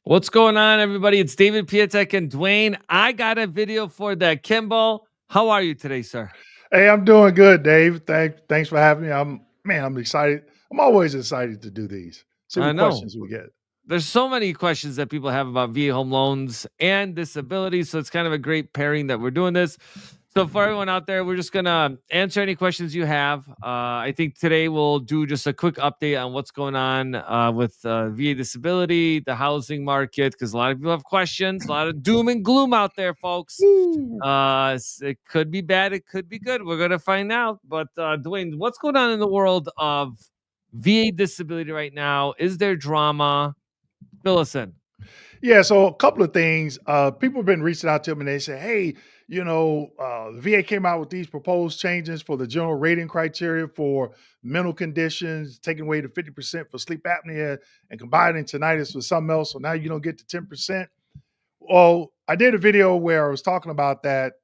What's going on, everybody? It's David Pietek and Dwayne. I got a video for the Kimball. How are you today, sir? Hey, I'm doing good, Dave. Thanks for having me. I'm excited. I'm always excited to do these. See I what know. questions we get. There's so many questions that people have about VA home loans and disability. So it's kind of a great pairing that we're doing this. So for everyone out there, we're just gonna answer any questions you have. I think today we'll do just a quick update on what's going on with VA disability, the housing market, because a lot of people have questions, a lot of doom and gloom out there, folks. Woo. It could be bad, it could be good. We're gonna find out. But Dwayne, what's going on in the world of VA disability right now? Is there drama? Fill us in. Yeah, so a couple of things. People have been reaching out to me and they say, hey, the VA came out with these proposed changes for the general rating criteria for mental conditions, taking away the 50% for sleep apnea and combining tinnitus with something else. So now you don't get to 10%. Well, I did a video where I was talking about that.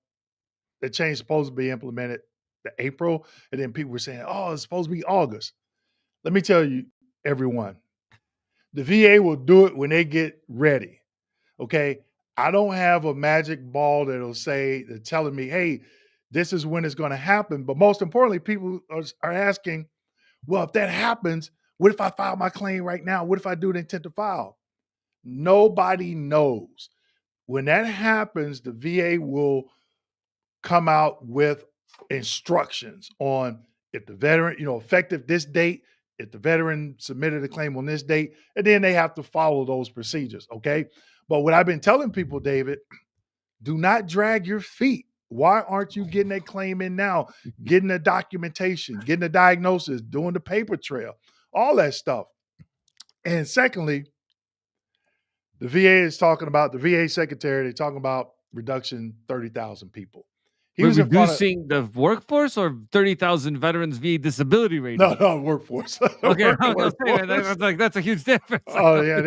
The change supposed to be implemented the April, and then people were saying, "Oh, it's supposed to be August." Let me tell you, everyone, the VA will do it when they get ready. Okay, I don't have a magic ball that'll say they're telling me, "Hey, this is when it's going to happen." But most importantly, people are asking, "Well, if that happens, what if I file my claim right now? What if I do an intent to file?" Nobody knows. When that happens, the VA will come out with instructions on if the veteran, effective this date, if the veteran submitted a claim on this date, and then they have to follow those procedures. Okay. But what I've been telling people, David, do not drag your feet. Why aren't you getting that claim in now? Getting the documentation, getting the diagnosis, doing the paper trail, all that stuff. And secondly, the VA is talking about the VA secretary, they're talking about reduction 30,000 people. He We're was in front of reducing the workforce or 30,000 veterans VA disability no, rating? no, workforce. Okay, I was gonna say, man, Workforce. that's like that's a huge difference. Oh yeah,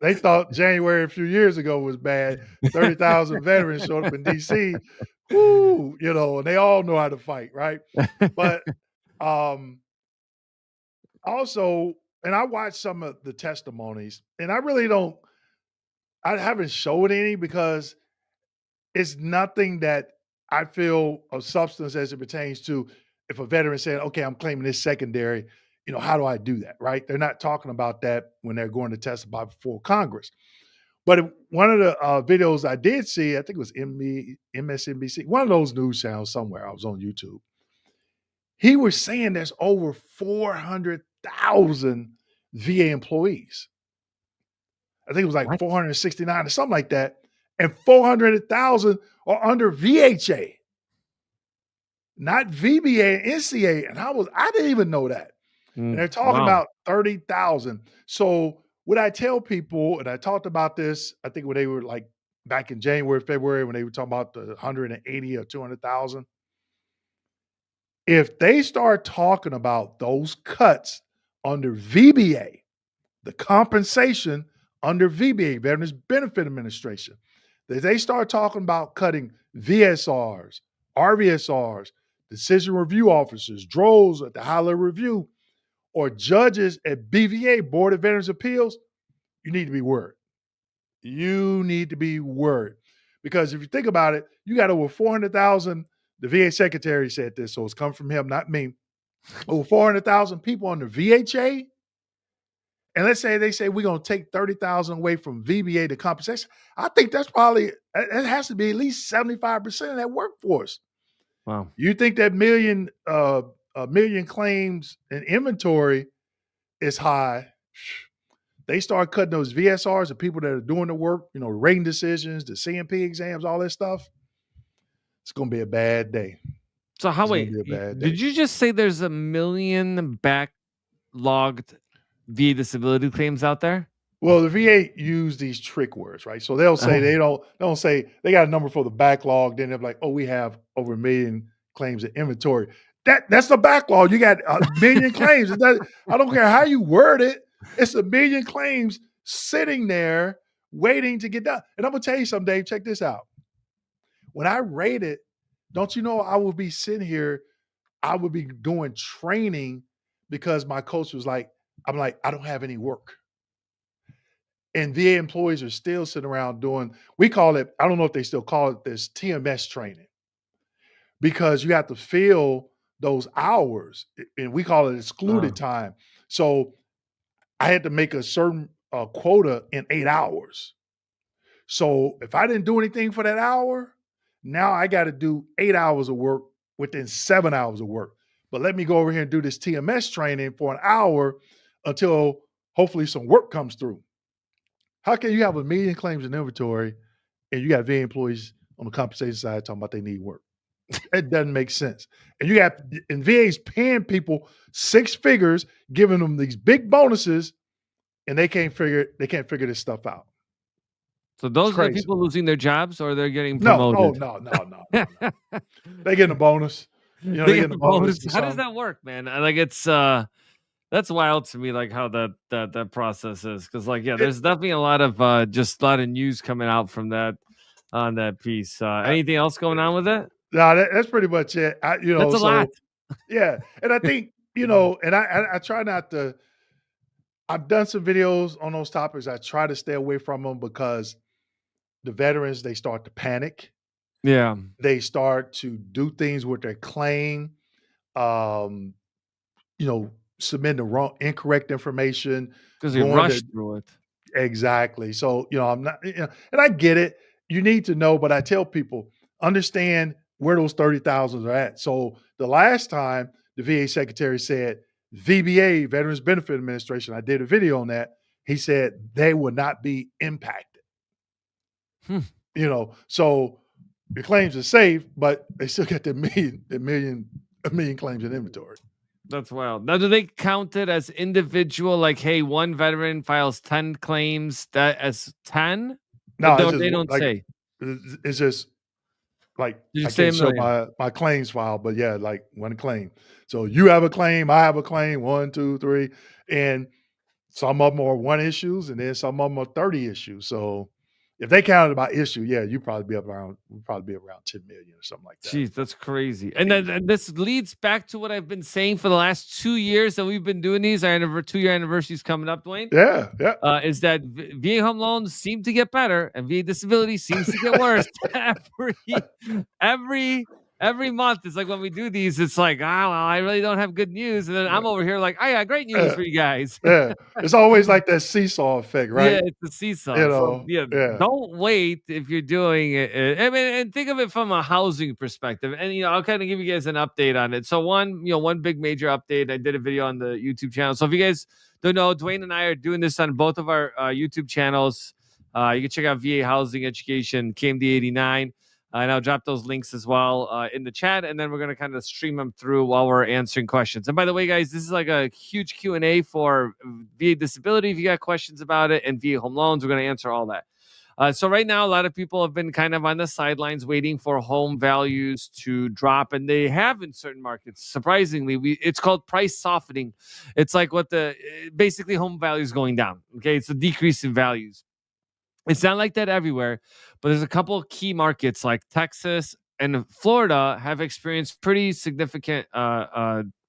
they thought January a few years ago was bad. 30,000 veterans showed up in DC. Whoo, and they all know how to fight, right? But um also, and I watched some of the testimonies, and I haven't showed any because it's nothing that I feel of substance as it pertains to if a veteran said, okay, I'm claiming this secondary, how do I do that? Right. They're not talking about that when they're going to testify before Congress. But one of the videos I did see, I think it was MSNBC, one of those news channels somewhere. I was on YouTube. He was saying there's over 400,000 VA employees. I think it was like What? 469 or something like that. And 400,000 are under VHA, not VBA and NCA. And I didn't even know that. And they're talking Wow. about 30,000. So what I tell people, and I talked about this, I think when they were like back in January, February, when they were talking about the 180 or 200,000, if they start talking about those cuts under VBA, the compensation under VBA, Veterans Benefit Administration, that they start talking about cutting VSRs, RVSRs, decision review officers, DROs at the high level review, or judges at BVA, Board of Veterans Appeals, you need to be worried. You need to be worried. Because if you think about it, you got over 400,000. The VA secretary said this, so it's come from him, not me. Over 400,000 people on the VHA. And let's say they say we're going to take 30,000 away from VBA to compensation. I think that's probably, it has to be at least 75% of that workforce. Wow. You think that a million claims and inventory is high? They start cutting those VSRs, the people that are doing the work, rating decisions, the CMP exams, all that stuff. It's going to be a bad day. So how It's going to wait, be a bad day. did you just say there's a million backlogged VA disability claims out there? Well, the VA use these trick words, right? So they'll say they don't say they got a number for the backlog. Then they're like, oh, we have over 1 million claims in inventory. That's the backlog. You got 1 million claims. I don't care how you word it. It's 1 million claims sitting there waiting to get done. And I'm gonna tell you something, Dave. Check this out. When I rate it, don't you know I will be sitting here, I would be doing training because my coach was like, I'm like, I don't have any work. And VA employees are still sitting around doing, we call it, I don't know if they still call it this, TMS training, because you have to fill those hours, and we call it Uh, excluded time. So I had to make a certain quota in 8 hours. So if I didn't do anything for that hour, now I got to do 8 hours of work within 7 hours of work. But let me go over here and do this TMS training for an hour until hopefully some work comes through. How can you have a million claims in inventory and you got VA employees on the compensation side talking about they need work? It doesn't make sense. And you got, and VA's paying people six figures, giving them these big bonuses, and they can't figure this stuff out. so It's those are the crazy. people losing their jobs, or they're getting No, oh promoted. no, no, no, no, no. They getting a bonus. They They get getting a the bonus bonus. or How does something. that work, man? Like it's that's wild to me, like how that process is. Because like yeah, It, there's definitely a lot of just a lot of news coming out from that on that piece. I, Anything else going on with it? no, that's pretty much it. That's a lot. So yeah, and I think and I try not to. I've done some videos on those topics. I try to stay away from them because the veterans, they start to panic. Yeah, They start to do things with their claim. Um, submitting the wrong, incorrect information, because they going to rushed through it. exactly. So, I'm not, and I get it. You need to know, but I tell people, understand where those 30,000 are at. So the last time the VA secretary said VBA, Veterans Benefit Administration, I did a video on that. He said they would not be impacted. Hmm. So the claims are safe, but they still get a million claims in inventory. That's wild. Now, do they count it as individual? Like, hey, one veteran files 10 claims that as 10? Or No, it's just they don't like say. it's just like You I just say can't a show million. my claims file, but yeah, like one claim. So you have a claim, I have a claim, one, two, three, and some of them are one issues, and then some of them are 30 issues. So if they counted by issue, yeah, we'd probably be around 10 million or something like that. Jeez, that's crazy. And then Easy. and this leads back to what I've been saying for the last 2 years that we've been doing these. Our 2-year anniversary is coming up, Dwayne. Yeah, yeah. Is that VA home loans seem to get better and VA disability seems to get worse every every every month. It's like when we do these, it's like, well, I really don't have good news. And then Yeah. I'm over here like, I got great news Yeah. for you guys. Yeah. It's always like that seesaw effect, Yeah, right? it's a seesaw. So yeah, Yeah. don't wait if you're doing it. I mean, and think of it from a housing perspective. And I'll kind of give you guys an update on it. So one big major update. I did a video on the YouTube channel. So if you guys don't know, Dwayne and I are doing this on both of our YouTube channels. You can check out VA Housing Education, KMD 89. And I'll drop those links as well in the chat, and then we're gonna kind of stream them through while we're answering questions. And by the way, guys, this is like a huge Q&A for VA disability. If you got questions about it, and VA home loans, we're gonna answer all that. So right now, a lot of people have been kind of on the sidelines waiting for home values to drop, and they have in certain markets. Surprisingly, it's called price softening. It's like basically home values going down. Okay, it's a decrease in values. It's not like that everywhere, but there's a couple of key markets like Texas and Florida have experienced pretty significant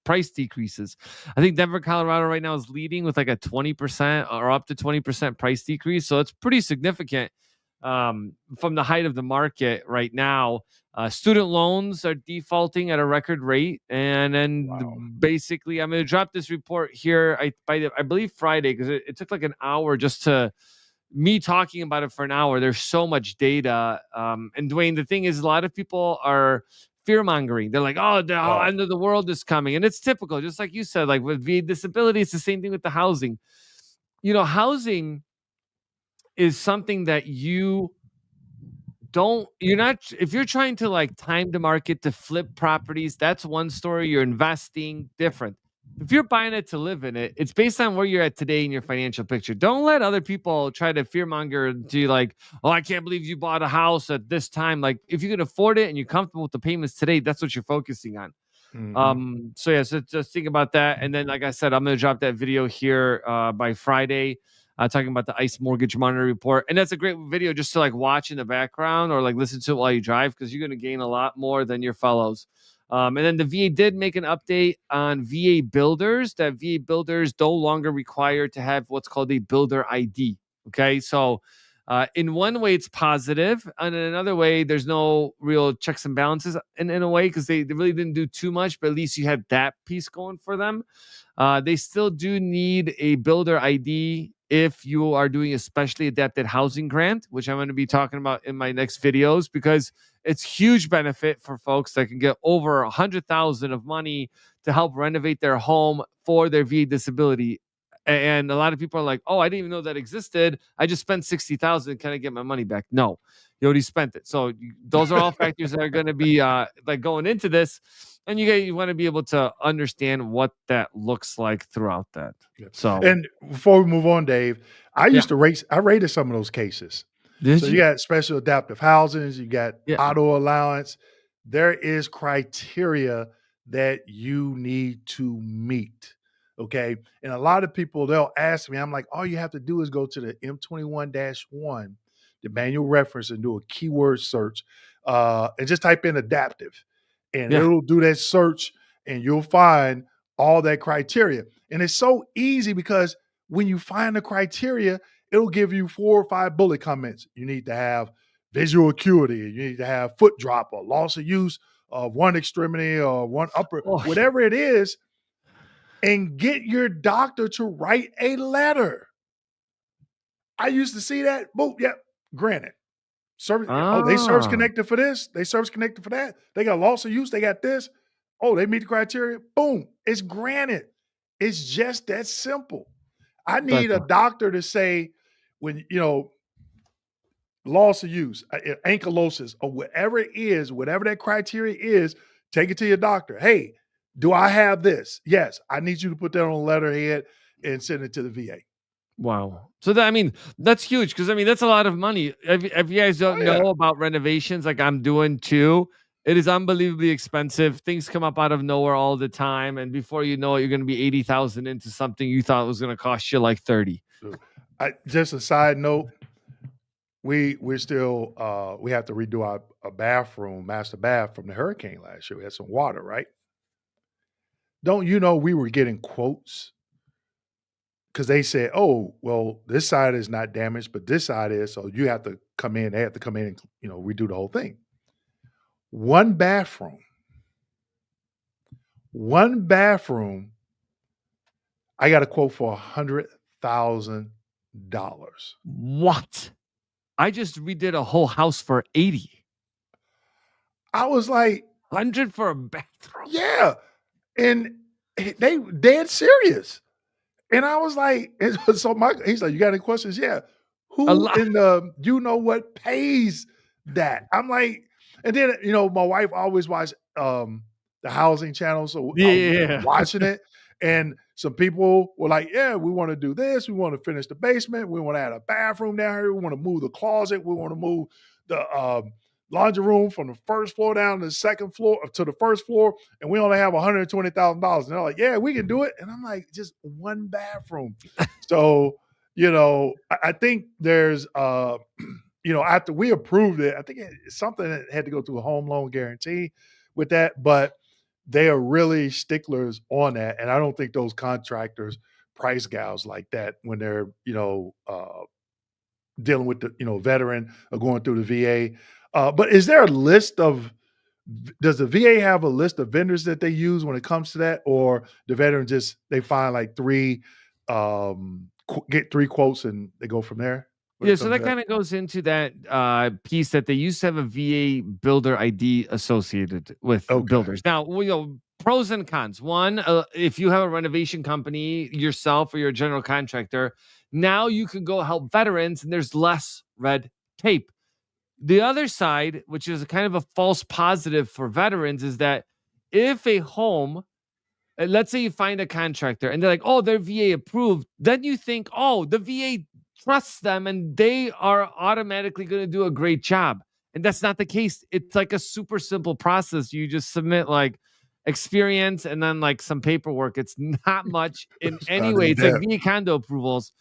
price decreases. I think Denver, Colorado right now is leading with like a 20% or up to 20% price decrease. So it's pretty significant from the height of the market right now. Student loans are defaulting at a record rate, and Wow. then basically, I'm going to drop this report here. I believe Friday because it took like an hour just to me talking about it for an hour. There's so much data. And Dwayne, the thing is, a lot of people are fear mongering. They're like, oh, the Oh, end of the world is coming. And it's typical, just like you said, like with VA disability, it's the same thing with the housing. Housing is something that you're not, if you're trying to like time the market to flip properties, that's one story. You're investing different. If you're buying it to live in it, it's based on where you're at today in your financial picture. Don't let other people try to fearmonger to like, oh, I can't believe you bought a house at this time. Like, if you can afford it and you're comfortable with the payments today, that's what you're focusing on. mhm. So just think about that. And then, like I said, I'm gonna drop that video here by Friday, talking about the ICE mortgage monitor report. And that's a great video just to like watch in the background or like listen to it while you drive, because you're gonna gain a lot more than your fellows. And then the VA did make an update on VA builders that VA builders no longer required to have what's called a builder ID. Okay, so in one way it's positive, and in another way there's no real checks and balances in a way, because they really didn't do too much, but at least you had that piece going for them. They still do need a builder ID if you are doing a specially adapted housing grant, which I'm going to be talking about in my next videos, because it's huge benefit for folks that can get over 100,000 of money to help renovate their home for their VA disability. And a lot of people are like, "Oh, I didn't even know that existed. I just spent 60,000. Can I get my money back?" No, you already spent it. So those are all factors that are going to be like going into this, and you want to be able to understand what that looks like throughout that. Yeah. So And before we move on, Dave, yeah, I rated some of those cases. did So you you? got special adaptive housings, you got Yeah. auto allowance. There is criteria that you need to meet. Okay. And a lot of people, they'll ask me, I'm like, all you have to do is go to the M21-1, the manual reference, and do a keyword search, and just type in adaptive. And Yeah. it'll do that search and you'll find all that criteria. And it's so easy because when you find the criteria, it'll give you 4 or 5 bullet comments. You need to have visual acuity, you need to have foot drop or loss of use of one extremity or one upper, Oh, whatever it is, and get your doctor to write a letter. I used to see that. Boom, yep, granted. Service, oh, they service ah, connected for this, they service connected for that. They got loss of use, they got this. Oh, they meet the criteria. Boom, it's granted. It's just that simple. I that's need a doctor to say when loss of use, ankylosis, or whatever it is, whatever that criteria is, take it to your doctor. Hey, do I have this? Yes, I need you to put that on a letterhead and send it to the VA. wow. So that, I mean, that's huge, because I mean that's a lot of money. If you guys Oh don't know yeah. about renovations, like I'm doing too, it is unbelievably expensive. Things come up out of nowhere all the time, and before you know it, you're going to be 80,000 into something you thought was going to cost you like 30. I just a side note, we're still we have to redo our a bathroom, master bath from the hurricane last year. We had some water, right? Don't you know we were getting quotes because they said, "Oh, well, this side is not damaged, but this side is, so you have to come in." They have to come in and redo the whole thing. One bathroom, one bathroom. I got a quote for $100,000. What? I just redid a whole house for 80. I was like, 100 for a bathroom. "Yeah," and they dead serious. And I was like, so he's like, "You got any questions?" "Yeah." A "Who lot. in the what pays that?" I'm like, and then, my wife always watch, the housing channel, so I was Yeah. watching it, and some people were like, "Yeah, we wanna do this, we wanna finish the basement, we wanna add a bathroom down here, we wanna move the closet, we wanna move the, laundry room from the first floor down to the second floor to the first floor, and we only have $120,000." And they're like, "Yeah, we can do it." And I'm like, just one bathroom. So, I think there's after we approved it, I think it's something that had to go through a home loan guarantee with that, but they are really sticklers on that. And I don't think those contractors price gouge like that when they're, dealing with the, veteran or going through the VA. But is there a list of does the VA have a list of vendors that they use when it comes to that, or the veteran just they find like three, get three quotes and they go from there when Yeah, it so comes that to that? kind of goes into that piece that they used to have a VA builder ID associated with Okay, builders. Now, pros and cons. One, if you have a renovation company yourself or you're a general contractor, now you can go help veterans and there's less red tape. The other side, which is a kind of a false positive for veterans, is that if a home, let's say you find a contractor and they're like, "Oh, they're VA approved," then you think, "Oh, the VA trusts them and they are automatically going to do a great job." And that's not the case. It's like a super simple process. You just submit like experience and then like some paperwork. It's not much in it's any not way. in It's like depth. VA condo approvals.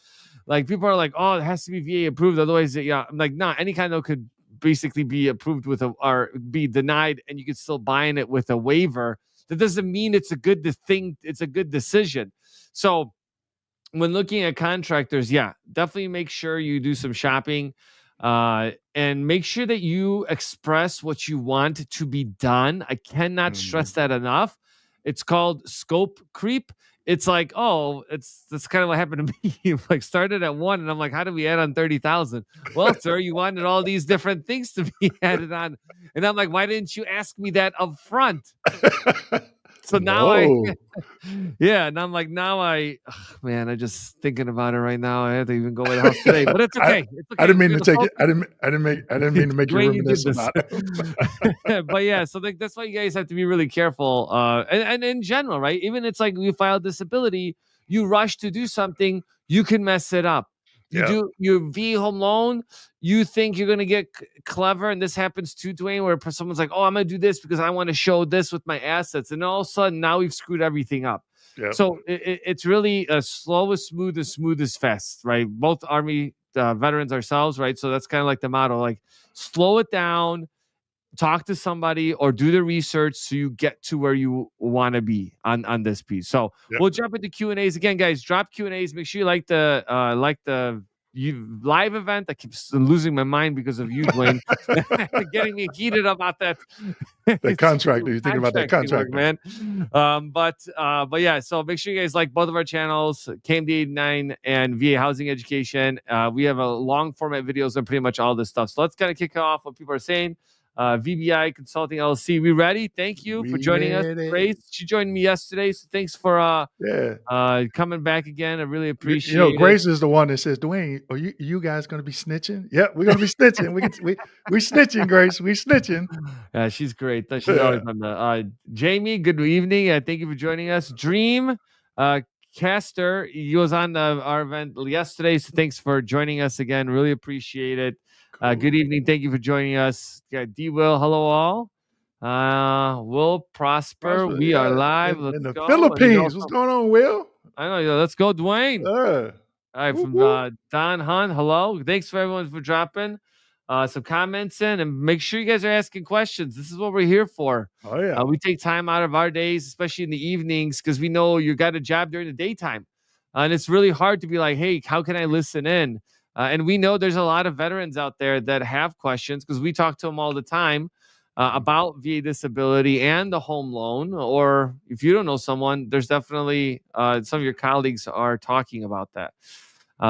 Like people are like, "Oh, it has to be VA approved, otherwise, yeah." I'm like, "Nah, any condo could basically be approved with a or be denied, and you could still buy in it with a waiver. That doesn't mean it's a good thing. It's a good decision." So when looking at contractors, yeah, definitely make sure you do some shopping, and make sure that you express what you want to be done. I cannot stress Mhm. that enough. It's called scope creep. It's like, oh, that's kind of what happened to me. Like started at one, and I'm like, how do we add on 30,000? Well, sir, you wanted all these different things to be added on, and I'm like, why didn't you ask me that up front? So now I No. yeah, and I'm like, now man, I just thinking about it right now. I had to even go with the house today, but it's I okay. It's I okay. didn't We're mean to gonna take it. focus. I didn't mean to make you Dwayne, you did reminisce this. about it. But yeah, so like that's why you guys have to be really careful. And in general, right? Even it's like you file disability, you rush to do something, you can mess it up. You Yep, do your V home loan, you think you're gonna get clever, and this happens too, Dwayne, where someone's like, "Oh, I'm gonna do this because I want to show this with my assets," and all of a sudden now we've screwed everything up. yep. So it's really slow is smooth is fast, right? Both Army veterans ourselves, right? So that's kind of like the motto, like slow it down, talk to somebody or do the research so you get to where you want to be on this piece. So Yep. we'll jump into Q&As again, guys. Drop Q&As. Make sure you like the live event. I keep losing my mind because of you, Dwayne, getting me heated about that. That contractor, you're thinking about that Contracting work, contractor. man. But yeah, so make sure you guys like both of our channels, KMD89 and VA Housing Education. We have a long format videos on pretty much all this stuff. So let's kind of kick off what people are saying. VBI Consulting LLC. We ready? Thank you for We joining us, ready. Grace. She joined me yesterday, so thanks for Yeah. coming back again. I really You know, appreciate it. Grace is the one that says, "Dwayne, are you guys gonna be snitching?" Yep, we're gonna be snitching. We snitching, Grace. We snitching. Yeah, she's great. She's always Yeah. on the Jamie, good evening. Thank you for joining us. Dream uh Caster, he was on our event yesterday, so thanks for joining us again. Really appreciate it. Good Cool. evening. Thank you for joining us. Got D Will. Hello all. Will Prosper. Prosper, We are yeah, live. Let's in the go. And then Philippines. What's also, going on, Will? I know, yeah, let's go, Dwayne. Uh, All right, whoop, from whoop. Don Hunt. Hello. Thanks for everyone for dropping some comments in, and make sure you guys are asking questions. This is what we're here for. Oh, yeah. We take time out of our days, especially in the evenings, because we know you got a job during the daytime, and it's really hard to be like, "Hey, how can I listen in?" And we know there's a lot of veterans out there that have questions because we talk to them all the time Mhm. about VA disability and the home loan. Or if you don't know someone, there's definitely some of your colleagues are talking about that.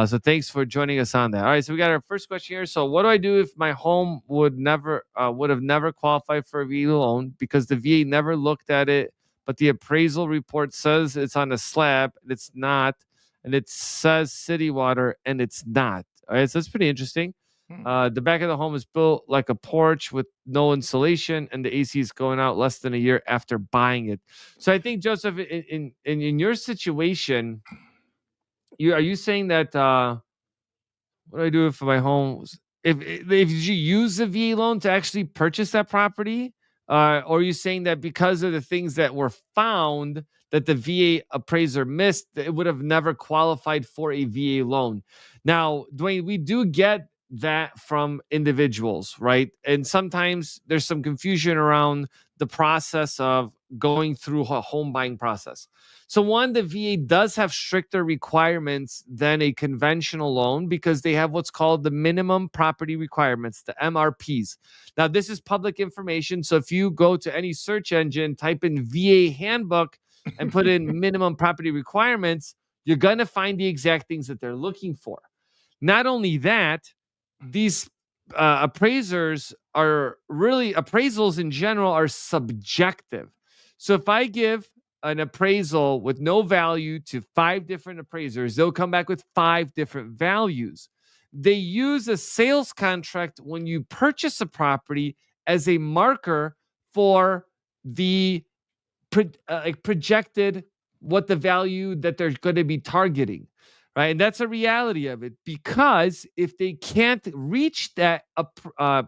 So thanks for joining us on that. All right, so we got our first question here. So what do I do if my home would have never qualified for a VA loan because the VA never looked at it, but the appraisal report says it's on a slab and it's not, and it says city water and it's not. All right, so that's pretty interesting. Hmm. The back of the home is built like a porch with no insulation, and the AC is going out less than a year after buying it. So I think Joseph, in your situation, are you saying that what do I do for my home? If you use the VA loan to actually purchase that property, or are you saying that because of the things that were found that the VA appraiser missed, that it would have never qualified for a VA loan? Now, Dwayne, we do get that from individuals, right? And sometimes there's some confusion around the process of going through a home buying process. So one, the VA does have stricter requirements than a conventional loan because they have what's called the minimum property requirements, the MRPs. Now, this is public information. So if you go to any search engine, type in VA handbook and put in minimum property requirements, you're going to find the exact things that they're looking for. Not only that, these appraisers are really appraisals in general are subjective. So if I give an appraisal with no value to five different appraisers, they'll come back with five different values. They use a sales contract when you purchase a property as a marker for the like projected what the value that they're going to be targeting, right? And that's a reality of it because if they can't reach that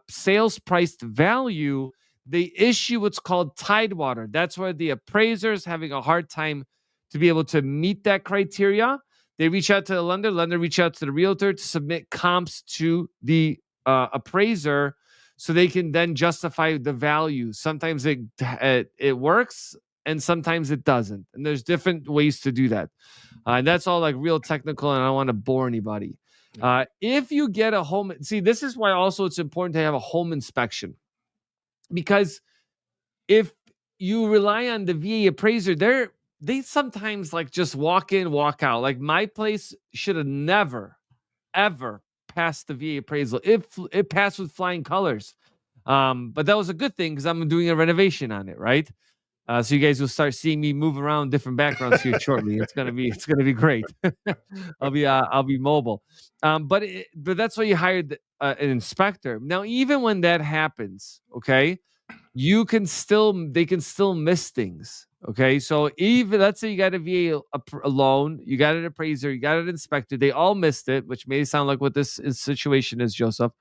sales priced value, they issue what's called tidewater. That's where the appraiser is having a hard time to be able to meet that criteria. They reach out to the lender reach out to the realtor to submit comps to the appraiser so they can then justify the value. Sometimes it works, and sometimes it doesn't. And there's different ways to do that. And that's all like real technical, and I don't want to bore anybody. Yeah. If you get a home, see, this is why also it's important to have a home inspection, because if you rely on the VA appraiser, they sometimes like just walk in, walk out. Like my place should have never, ever passed the VA appraisal. It passed with flying colors. But that was a good thing because I'm doing a renovation on it, right? So you guys will start seeing me move around different backgrounds here shortly. It's gonna be great. I'll be mobile. But that's why you hired an inspector. Now, even when that happens, okay, they can still miss things. Okay, so even let's say you got a a loan, you got an appraiser, you got an inspector, they all missed it, which may sound like what this situation is, Joseph.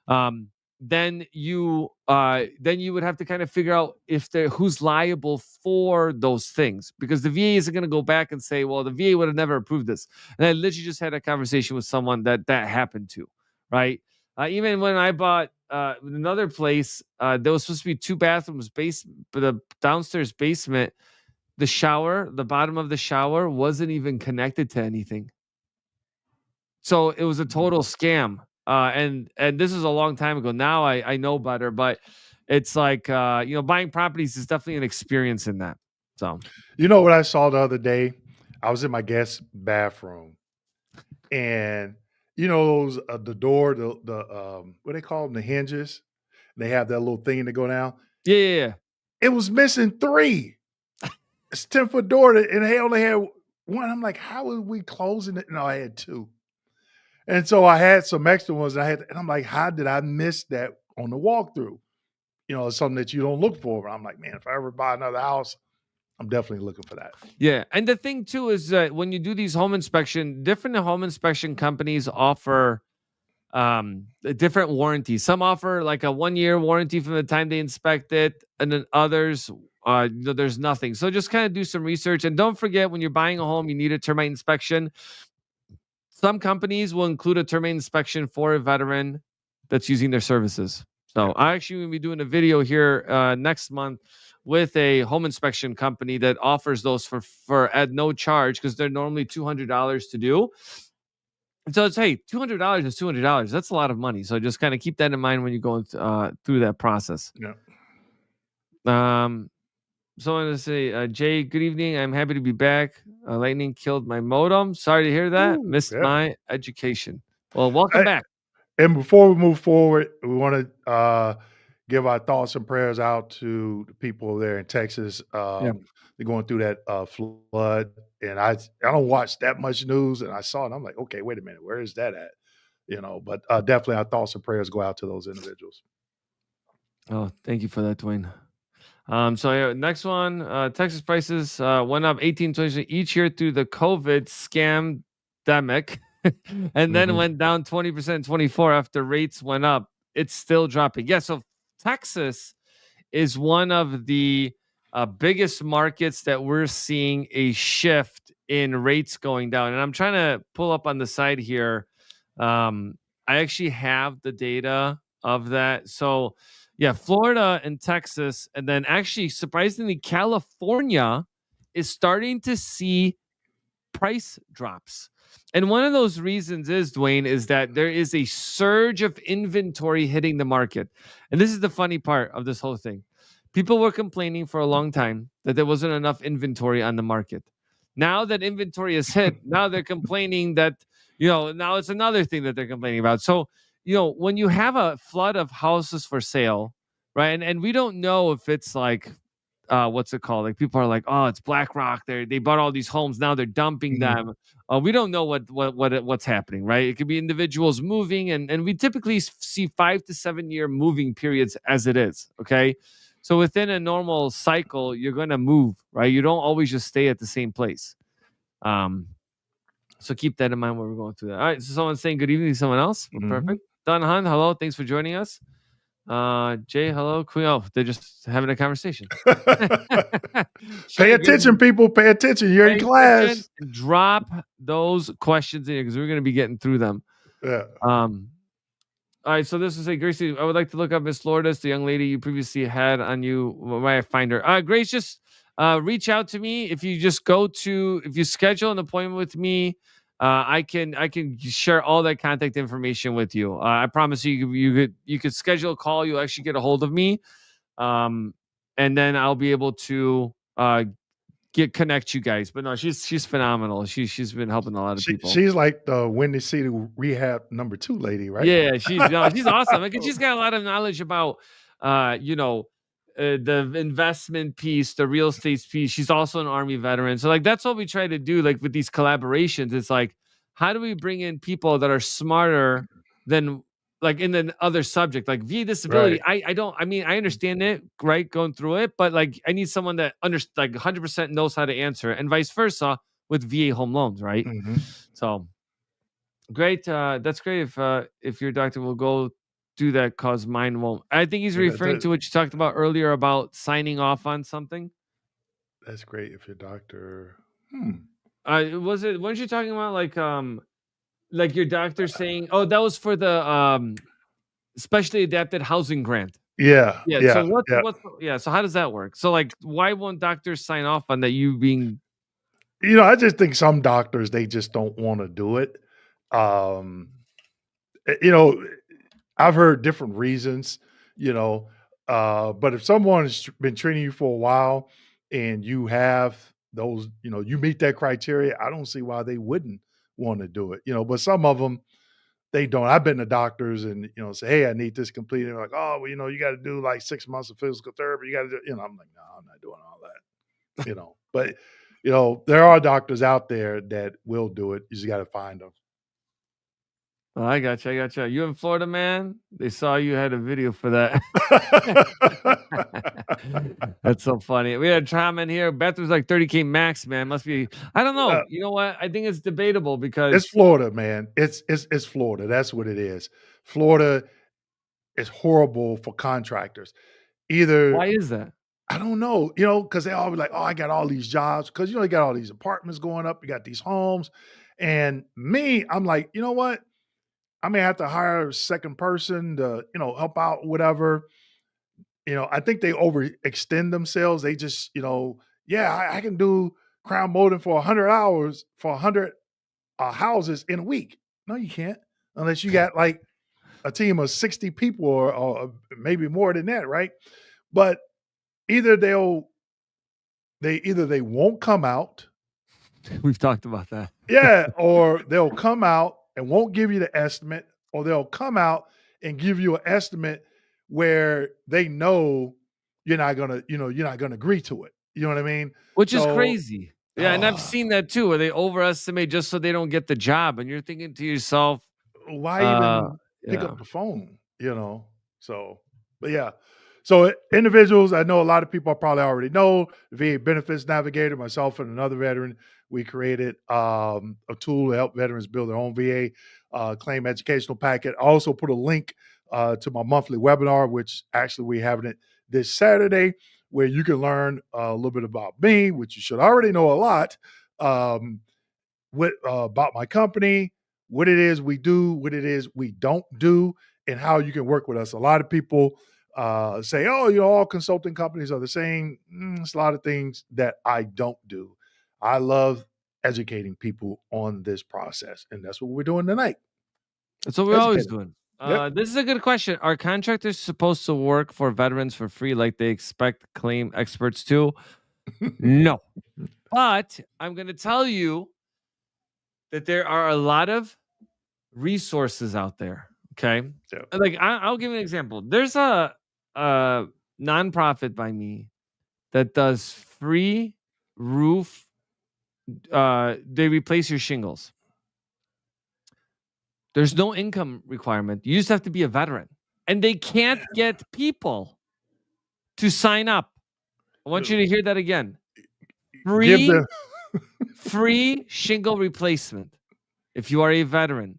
um, then you would have to kind of figure out if they're who's liable for those things, because the VA isn't going to go back and say, well, the VA would have never approved this. And I literally just had a conversation with someone that happened to, right? Even when I bought another place, there was supposed to be two bathrooms, but the downstairs basement, the bottom of the shower wasn't even connected to anything. So it was a total scam. And this is a long time ago. Now I know better, but it's like buying properties is definitely an experience in that. So You know what I saw the other day? I was in my guest bathroom, and you know those the door, the what they call them, the hinges. They have that little thing to go down. yeah, yeah, yeah. It was missing three. It's 10-foot door, and they only had one. I'm like, how are we closing it? No, I had two, and so I had some extra ones. And I'm like, how did I miss that on the walkthrough? You know, it's something that you don't look for. But I'm like, man, if I ever buy another house, I'm definitely looking for that. Yeah, and the thing too is that when you do these different home inspection companies offer different warranties. Some offer like a 1 year warranty from the time they inspect it, and then others there's nothing. So just kind of do some research, and don't forget, when you're buying a home, you need a termite inspection. Some companies will include a termite inspection for a veteran that's using their services. So Yeah. I actually will be doing a video here next month with a home inspection company that offers those for at no charge, because they're normally $200 to do. So it's, hey, $200 is $200. That's a lot of money. So just kind of keep that in mind when you're going through that process. Yeah. Um, so I want to say, Jay, good evening. I'm happy to be back. Lightning killed my modem. Sorry to hear that. Ooh, Missed yeah. my education. Well, welcome back. And before we move forward, we want to give our thoughts and prayers out to the people there in Texas. Yeah. They're going through that flood, and I don't watch that much news, and I saw it. And I'm like, okay, wait a minute, where is that at? You know, but definitely our thoughts and prayers go out to those individuals. Oh, thank you for that, Dwayne. So next one, Texas prices went up 18% each year through the COVID scamdemic, and then Mhm. went down 20% in 24 after rates went up. It's still dropping. Yeah, so Texas is one of the biggest markets that we're seeing a shift in rates going down. And I'm trying to pull up on the side here. I actually have the data of that. So, yeah, Florida and Texas, and then actually, surprisingly, California is starting to see price drops. And one of those reasons is, Dwayne, is that there is a surge of inventory hitting the market. And this is the funny part of this whole thing. People were complaining for a long time that there wasn't enough inventory on the market. Now that inventory is hit, now they're complaining that, now it's another thing that they're complaining about. So, when you have a flood of houses for sale, right? And we don't know if it's like what's it called? Like, people are like, oh, it's BlackRock. They bought all these homes. Now they're dumping Mhm. them. We don't know what's happening, right? It could be individuals moving, and we typically see 5 to 7 year moving periods as it is. Okay, so within a normal cycle, you're going to move, right? You don't always just stay at the same place. Um, so keep that in mind when we're going through that. All right. So someone's saying good evening to someone else. Well, Mhm. perfect. Don Han, hello. Thanks for joining us. Jay, hello. Oh, they're just having a conversation. Pay Shay, good attention, evening. people. Pay attention. You're in Pay attention class. and drop those questions in because we're going to be getting through them. Yeah. All right, so this is a Gracie. I would like to look up Miss Lourdes, the young lady you previously had on you. Where I find her? Grace, just reach out to me. If you just if you schedule an appointment with me, I can share all that contact information with you. I promise you could schedule a call. You'll actually get a hold of me, um, and then I'll be able to get connect you guys. But no, she's phenomenal. She's been helping a lot of people. She's like the Windy City Rehab #2 lady, right? Yeah, she's no, she's awesome. Like, she's got a lot of knowledge about, uh, you know, the investment piece, the real estate piece. She's also an Army veteran, so like that's what we try to do. Like with these collaborations, it's like, how do we bring in people that are smarter than like in the other subject, like VA disability? Right. I don't. I mean, I understand it, right, going through it, but like I need someone that like 100% knows how to answer it, and vice versa with VA home loans, right? Mhm. So great. That's great if your doctor will go do that cause mine won't. I think he's Yeah, referring to what you talked about earlier about signing off on something. that's great if your doctor hmm. Was it weren't you talking about like your doctor saying, oh, that was for the specially adapted housing grant. Yeah, Yeah. So yeah, what's yeah. what's yeah, so how does that work? So like why won't doctors sign off on that you being I just think some doctors, they just don't wanna do it. Um, eh, you know, I've heard different reasons, you know, but if someone's been treating you for a while and you have those, you meet that criteria, I don't see why they wouldn't wanna do it, but some of them they don't. I've been to doctors and, say, "Hey, I need this completed." They're like, "Oh, well, you gotta do like 6 months of physical therapy. You gotta do," I'm like, "No, I'm not doing all that." But, there are doctors out there that will do it. You just gotta find them. Oh, I got you. I got you. You in Florida, man? They saw you had a video for that. That's so funny. We had trauma in here. Bathroom's like 30K max, man. Must be. I don't Uh, know. You know what? I think it's debatable it's because Florida, man. It's Florida. That's what it is. Florida is horrible for contractors. Either why is that? I don't know, because they all be like, "Oh, I got all these jobs," because you got all these apartments going up, you got these homes, and me, I'm like, you know what? I may have to hire a second person to, help out, whatever. I think they overextend themselves. They just, yeah, I can do crown molding for 100 hours for 100 houses in a week. No, you can't, unless you got like a team of 60 people or maybe more than that, right? But either they won't come out, We've talked about that. yeah, or they'll come out and won't give you the estimate, or they'll come out and give you an estimate where they know you're not gonna agree to it. You know what I mean? Which is So, crazy. Yeah, and I've uh, seen that too, where they overestimate just so they don't get the job, and you're thinking to yourself, why uh, even pick yeah. up the phone, So, but yeah. So individuals, I know a lot of people probably already know VA Benefits Navigator, myself and another veteran, we created a tool to help veterans build their own VA claim educational packet. I also put a link to my monthly webinar, which actually we're having it this Saturday, where you can learn a little bit about me, which you should already know a lot. Um, what about my company, what it is we do, what it is we don't do, and how you can work with us. A lot of people say, "Oh, all consulting companies are the same." It's a lot of things that I don't do. I love educating people on this process, and that's what we're doing tonight. That's what we're always Educating. doing. Yep. This is a good question. Are contractors supposed to work for veterans for free like they expect claim experts to? No. But I'm going to tell you that there are a lot of resources out there. Okay. Yep. Like I'll give you an example. There's a nonprofit by me that does free roof. They replace your shingles. There's no income requirement. You just have to be a veteran. And they can't get people to sign up. I want you to hear that again. Give Free, them. free shingle replacement if you are a veteran.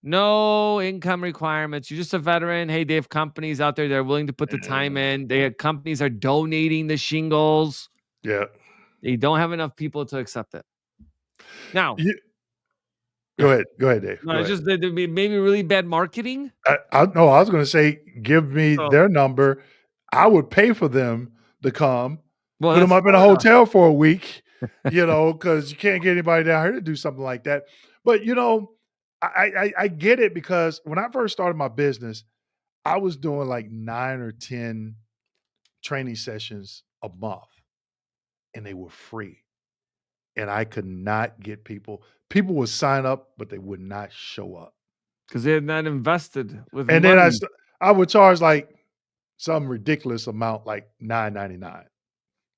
No income requirements. You're just a veteran. Hey, they have companies out there that are willing to put the time in. They have companies are donating the shingles. Yeah. They don't have enough people to accept it. Now, You, yeah. Go ahead, Dave. No, Go it's ahead. just that maybe really bad marketing. No, I was going to say, give me So their number. I would pay for them to come. Well, put them that's up in a Florida. hotel for a week, because you can't get anybody down here to do something like that. But, I get it because when I first started my business, I was doing like 9 or 10 training sessions a month, and they were free, and I could not get people. People would sign up, but they would not show up. Because they had not invested with And then money. I would charge, like, some ridiculous amount, like $9.99,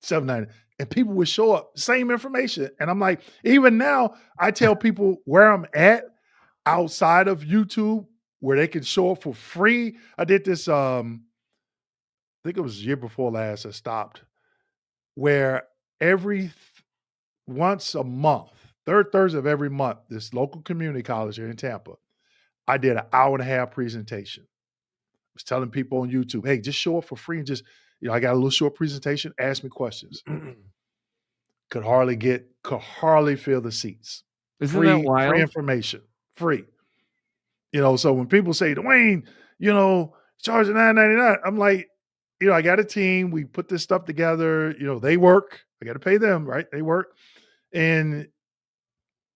$7.99, and people would show up, same information, and I'm like, even now, I tell people where I'm at outside of YouTube, where they can show up for free. I did this, I think it was the year before last, I stopped, where every th once a month, 3rd Thursday of every month, this local community college here in Tampa, I did an hour and a half presentation. I was telling people on YouTube, "Hey, just show up for free and just, I got a little short presentation, ask me questions." Could hardly fill the seats. Isn't that Free wild? information, free. So when people say, "Dwayne, you know, charging $9.99," I'm like, I got a team. We put this stuff together. They work. I got to pay them, right? They work. And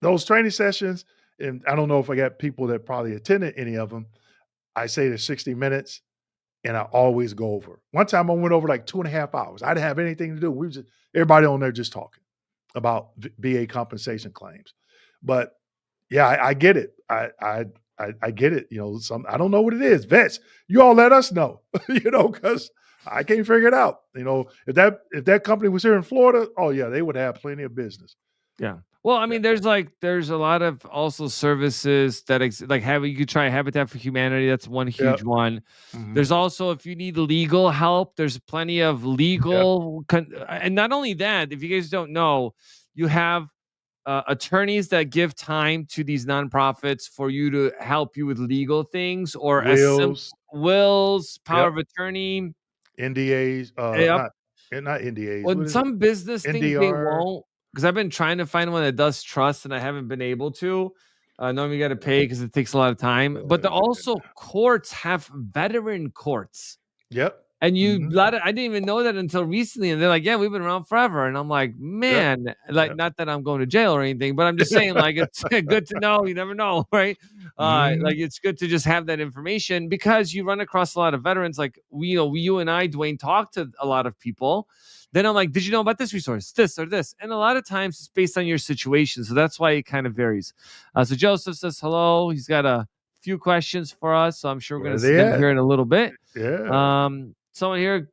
those training sessions, and I don't know if I got people that probably attended any of them. I say they're 60 minutes, and I always go over. One time I went over like 2.5 hours. I didn't have anything to do. We was just everybody on there just talking about VA compensation claims. But yeah, I get it. I get it. Some I don't know what it is. Vets, you all let us know. Because I can't figure it out. If that company was here in Florida, oh yeah, they would have plenty of business. Yeah. Well, I Yeah. mean, there's a lot of also services that like have you could try Habitat for Humanity. That's one Yeah. huge one. Mhm. There's also if you need legal help, there's plenty of Yeah. and not only that, if you guys don't know, you have attorneys that give time to these nonprofits for you to help you with legal things or as simple Wills. wills, power Yep. of attorney. NDAs. Yep. Not NDAs. On What is it? some business things, they NDR. won't, because 'cause I've been trying to find one that does trust, and I haven't been able to. Normally you gotta pay because it takes a lot of time, but the also courts have veteran courts. Yep. And you Mhm. lot of I didn't even know that until recently, and they're like, "Yeah, we've been around forever," and I'm like, Yep. "Man," like, Yep. not that I'm going to jail or anything, but I'm just saying, like, it's good to know, you never know, right? Mhm. Like, it's good to just have that information because you run across a lot of veterans, like, you and I, Dwayne, talk to a lot of people. Then I'm like, "Did you know about this resource, this or this?" And a lot of times it's based on your situation, so that's why it kind of varies. So Joseph says hello. He's got a few questions for us, so I'm sure we're Where gonna are see they them at? here in a little bit. Yeah. Someone here,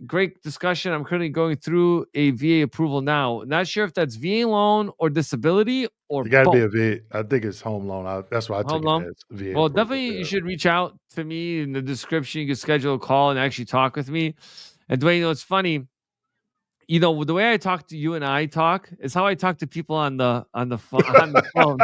great discussion. I'm currently going through a VA approval now. Not sure if that's VA loan or disability or It gotta be both. a VA. I think it's home loan. That's why I took Home it loan. as VA Well, approval. definitely you Yeah. should reach out to me in the description. You can schedule a call and actually talk with me. And Dwayne, it's funny. The way I talk to you and I talk is how I talk to people on the phone.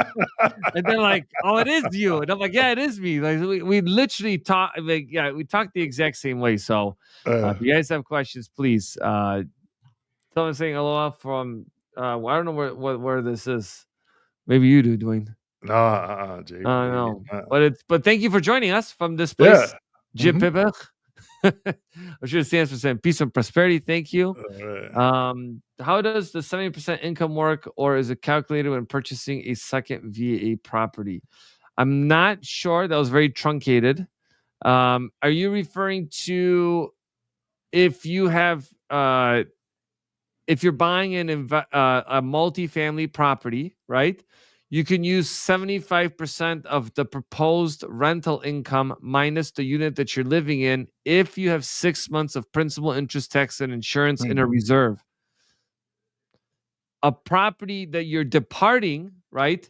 And they're like, "Oh, it is you." And I'm like, "Yeah, it is me." Like we literally talk like yeah, we talk the exact same way. So if Uh, you guys have questions, please someone's saying aloha from I don't know where this is. Maybe you do, Dwayne. no, Jay, I don't me, know. But thank you for joining us from this yeah. place. Mhm. Jipibach. I'm sure it stands for saying peace and prosperity. Thank you. Alright. How does the 70% income work, or is it calculated when purchasing a second VA property? I'm not sure. That was very truncated. Are you referring to if you have if you're buying a multifamily property, right? You can use 75% of the proposed rental income minus the unit that you're living in if you have 6 months of principal, interest, tax, and insurance in a Mhm. reserve. A property that you're departing, right,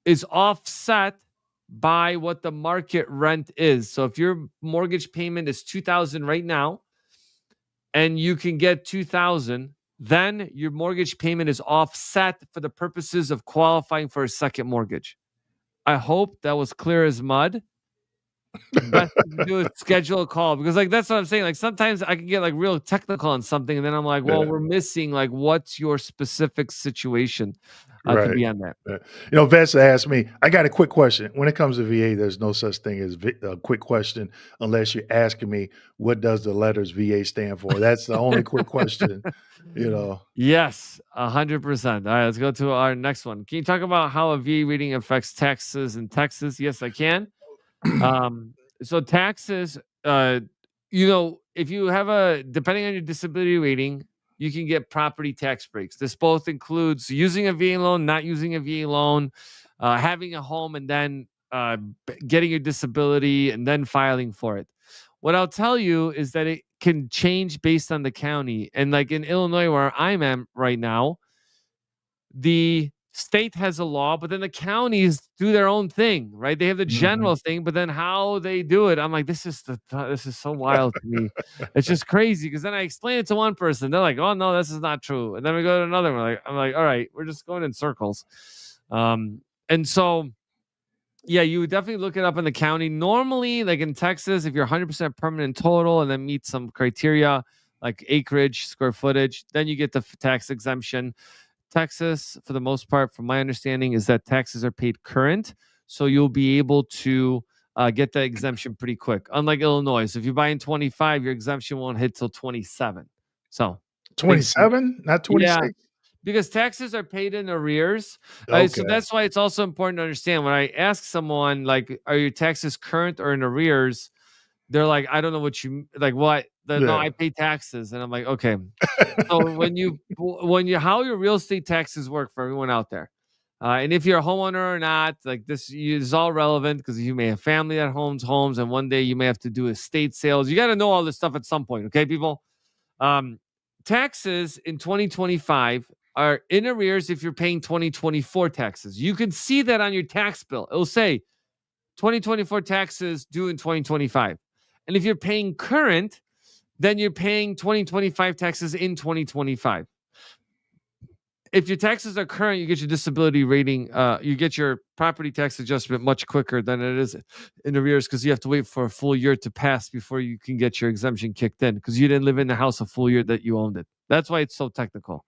is offset by what the market rent is. So if your mortgage payment is 2000 right now and you can get 2000, then your mortgage payment is offset for the purposes of qualifying for a second mortgage. I hope that was clear as mud. Best thing to do is schedule a call because, like, that's what I'm saying. Like, sometimes I can get like real technical on something, and then I'm like, well, Yeah, we're missing like what's your specific situation to right. be on that. Yeah. Vets asked me, I got a quick question. When it comes to VA, there's no such thing as a quick question unless you're asking me, what does the letters VA stand for? That's the only quick question, you know. Yes, 100%. All right, let's go to our next one. Can you talk about how a VA rating affects taxes in Texas? Yes, I can. Um, so taxes, if you have depending on your disability rating, you can get property tax breaks. This both includes using a VA loan, not using a VA loan, having a home, and then getting your disability and then filing for it. What I'll tell you is that it can change based on the county. And like in Illinois, where I'm at right now, the state has a law, but then the counties do their own thing, right? They have the Mhm. general thing, but then how they do it, I'm like, this is so wild to me. It's just crazy because then I explain it to one person, they're like, oh no, this is not true, and then we go to another one. I'm like, all right, we're just going in circles. And so yeah, you would definitely look it up in the county. Normally, like in Texas, if you're 100% permanent total and then meet some criteria like acreage, square footage, then you get the tax exemption. Texas, for the most part, from my understanding, is that taxes are paid current. So you'll be able to get the exemption pretty quick. Unlike Illinois. So if you buy in 25, your exemption won't hit till 27. So big, 27, not yeah, 26? because taxes are paid in arrears. So Okay. that's why it's also important to understand when I ask someone, like, are your taxes current or in arrears? They're like, I don't know what like, what? No, Yeah. I pay taxes. And I'm like, okay. So when you how your real estate taxes work for everyone out there, and if you're a homeowner or not, like this is all relevant because you may have family that owns homes, and one day you may have to do estate sales. You got to know all this stuff at some point, okay, people? Um, Taxes in 2025 are in arrears if you're paying 2024 taxes. You can see that on your tax bill. It'll say 2024 taxes due in 2025, and if you're paying current, then you're paying 2025 taxes in 2025. If your taxes are current, you get your disability rating, you get your property tax adjustment much quicker than it is in arrears because you have to wait for a full year to pass before you can get your exemption kicked in because you didn't live in the house a full year that you owned it. That's why it's so technical.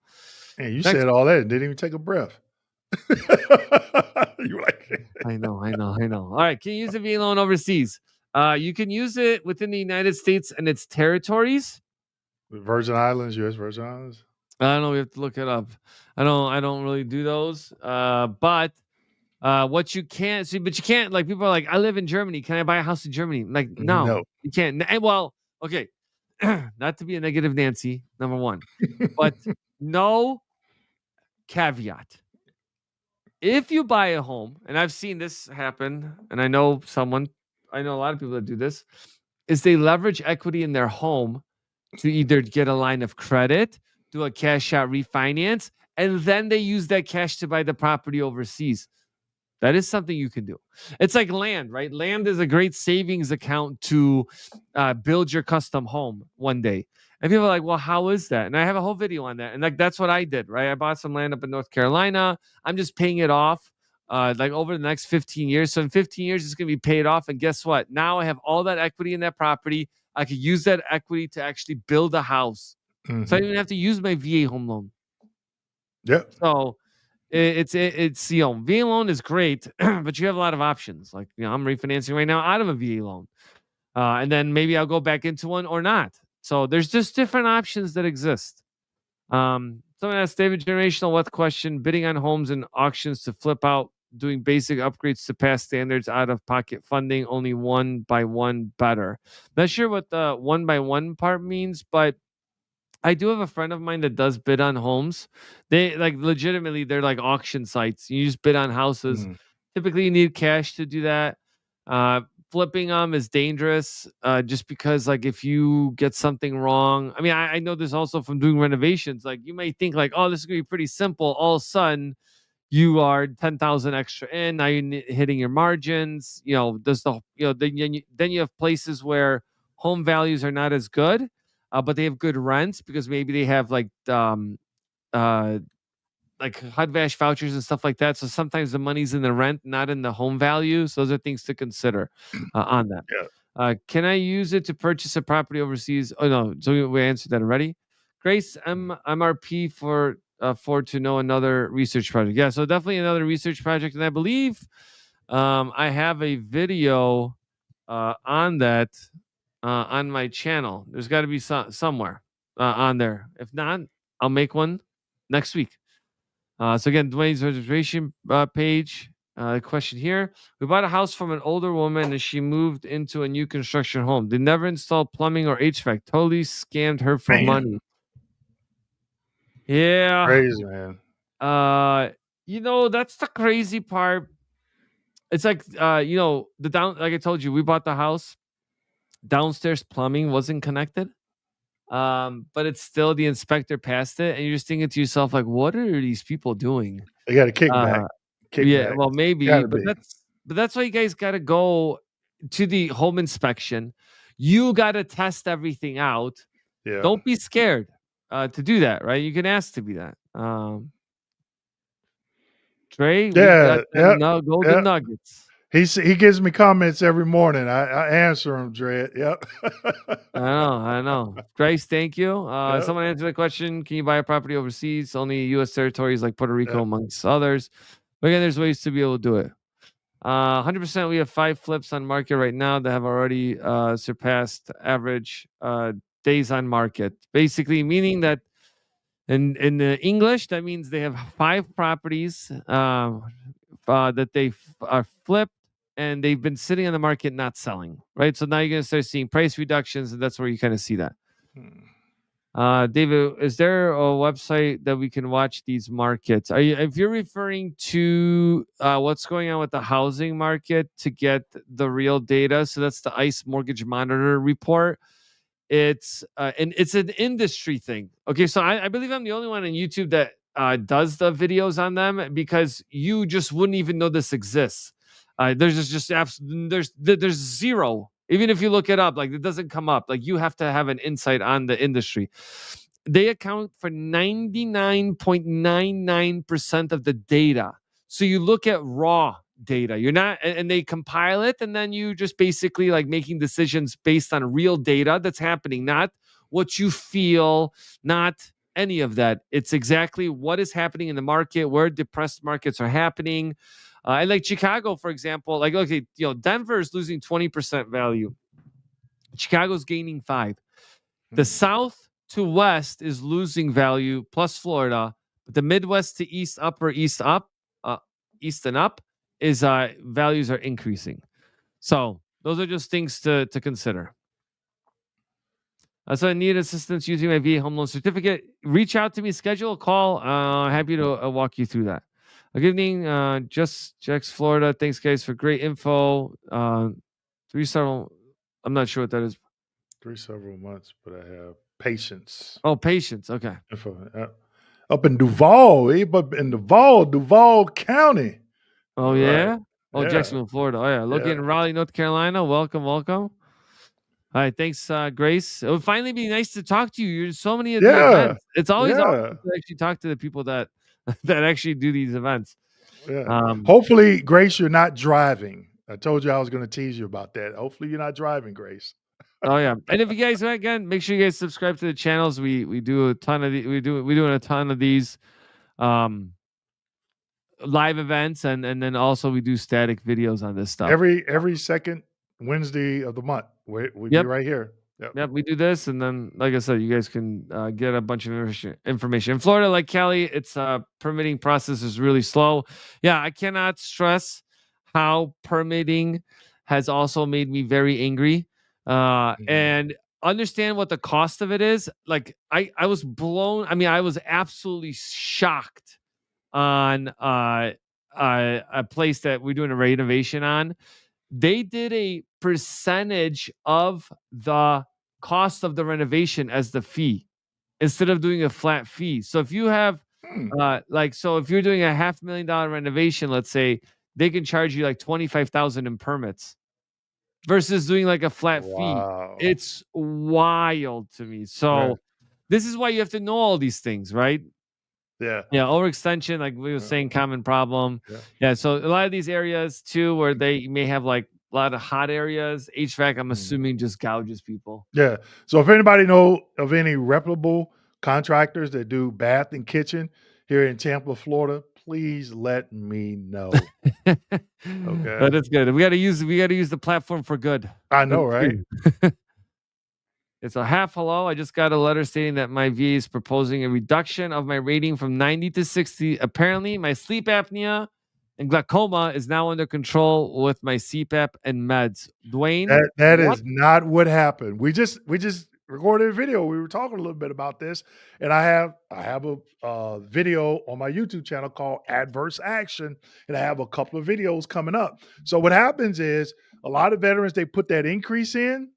And you Next, said all that and didn't even take a breath. You were like I know. All right, can you use a VA loan overseas? You can use it within the United States and its territories. Virgin Islands, US Virgin Islands? I don't know. We have to look it up. I don't really do those. But what you can't see, but you can't, like, people are like, I live in Germany. Can I buy a house in Germany? I'm like, no, No. you can't. Well, okay. Not to be a negative Nancy, number one, but no caveat. If you buy a home, and I've seen this happen, and I know a lot of people that do this, is they leverage equity in their home to either get a line of credit, do a cash out refinance, and then they use that cash to buy the property overseas. That is something you can do. It's like land, right? Land is a great savings account to build your custom home one day. And people are like, well, how is that? And I have a whole video on that. And like, that's what I did, right? I bought some land up in North Carolina. I'm just paying it off like over the next 15 years. So in 15 years, it's going to be paid off. And guess what? Now I have all that equity in that property. I could use that equity to actually build a house. So I Mhm. didn't even have to use my VA home loan. Yep. So it's VA loan is great, but you have a lot of options. Like, I'm refinancing right now out of a VA loan, and then maybe I'll go back into one or not. So there's just different options that exist. Someone asked David generational wealth question: bidding on homes and auctions to flip out, doing basic upgrades to pass standards, out of pocket funding, only one by one better. Not sure what the one by one part means, but I do have a friend of mine that does bid on homes. They like legitimately, they're like auction sites. You just bid on houses. Mhm. Typically, you need cash to do that. Uh, Flipping them is dangerous, just because like if you get something wrong. I mean, I know this also from doing renovations. Like you may think like, oh, this is gonna be pretty simple. All of a sudden, you are 10,000 extra in. Now you're hitting your margins. Does the then you have places where home values are not as good, but they have good rents because maybe they have like uh like HUD Vash vouchers and stuff like that. So sometimes the money's in the rent, not in the home value. So those are things to consider on that. Yeah. Can I use it to purchase a property overseas? Oh no, so we answered that already. Grace, MRP for to know another research project. Yeah, so definitely another research project, and I believe I have a video on that on my channel. There's got to be somewhere on there. If not, I'll make one next week. So again, Dwayne's registration page. Question here: we bought a house from an older woman, and she moved into a new construction home. They never installed plumbing or HVAC. Totally scammed her for Man, money. Yeah. crazy, man. Uh, that's the crazy part. It's like the down. Like I told you, we bought the house. Downstairs plumbing wasn't connected. But it's still the inspector passed it, and you're just thinking to yourself, like, what are these people doing? They got a kickback. Uh, yeah, Kickback. well, maybe, Gotta but be. that's why you guys got to go to the home inspection. You got to test everything out. Yeah. Don't be scared to do that, right? You can ask to be that. Trey, we got Yeah. Yep. golden Yep. nuggets. He gives me comments every morning. I answer him, Dredd. Yep. I know. Grace, thank you. Yep. Someone answered the question: can you buy a property overseas? Only U.S. territories like Puerto Rico, Yep. amongst others. But again, there's ways to be able to do it. 100%. We have 5 flips on market right now that have already surpassed average days on market. Basically, meaning that in the English, that means they have 5 properties that they are flipped and they've been sitting on the market not selling. Right. So now you're going to start seeing price reductions, and that's where you kind of see that. Hmm. David, is there a website that we can watch these markets? If you're referring to what's going on with the housing market to get the real data, so that's the ICE Mortgage Monitor report. It's an industry thing. Okay, so I believe I'm the only one on YouTube that does the videos on them, because you just wouldn't even know this exists. There's there's zero. Even if you look it up, like, it doesn't come up. Like, you have to have an insight on the industry. They account for 99.99% of the data. So you look at raw data. You're not, and they compile it, and then you just basically like making decisions based on real data that's happening, not what you feel, not any of that. It's exactly what is happening in the market, where depressed markets are happening. And like Chicago, for example, like, okay, Denver is losing 20% value. Chicago's gaining 5. The Hmm. South to West is losing value, plus Florida, but the Midwest to East, upper East up, East and up is values are increasing. So those are just things to consider. So I need assistance using my VA home loan certificate. Reach out to me, schedule a call. Happy to walk you through that. Good evening, just Jex, Florida. Thanks, guys, for great info. 3 several. I'm not sure what that is. 3 several months, but I have patience. Oh, patience. Okay. Up in Duval, but in Duval County. Oh All right. yeah. Oh, Yeah. Jacksonville, Florida. Oh yeah. Located Yeah. in Raleigh, North Carolina. Welcome, welcome. All right, thanks, Grace. It would finally be nice to talk to you. You're in so many of the Yeah. events. It's always Yeah. awesome to actually talk to the people that that actually do these events. Yeah. Um, Hopefully, Grace, you're not driving. I told you I was going to tease you about that. Hopefully, you're not driving, Grace. oh yeah, and if you guys again, make sure you guys subscribe to the channels. We do a ton of we're doing a ton of these um live events, and then also we do static videos on this stuff. Every second Wednesday of the month, we'd be Yep. right here. Yep. Yep, we do this, and then, like I said, you guys can get a bunch of information. In Florida, like Cali, it's permitting process is really slow. Yeah, I cannot stress how permitting has also made me very angry. Mhm. And understand what the cost of it is. Like, I was blown. I mean, I was absolutely shocked on a place that we're doing a renovation on. They did a percentage of the cost of the renovation as the fee, instead of doing a flat fee. So if you have Hmm. so if you're doing a $500,000 renovation, let's say, they can charge you like 25,000 in permits versus doing like a flat fee. Wow. It's wild to me. Right. So this is why you have to know all these things, right? Yeah. Yeah, overextension, like we were Yeah. saying, common problem. Yeah. Yeah, so a lot of these areas too, where they may have like a lot of hot areas, HVAC, I'm Mhm. assuming just gouges people. Yeah. So if anybody know of any reputable contractors that do bath and kitchen here in Tampa, Florida, please let me know. That Okay. is good. We gotta use the platform for good. I Good know, for right? you. It's a half hello. I just got a letter stating that my VA is proposing a reduction of my rating from 90 to 60. Apparently, my sleep apnea and glaucoma is now under control with my CPAP and meds. Dwayne, That what? is not what happened. We just recorded a video. We were talking a little bit about this, and I have a video on my YouTube channel called Adverse Action, and I have a couple of videos coming up. So what happens is a lot of veterans they put that increase in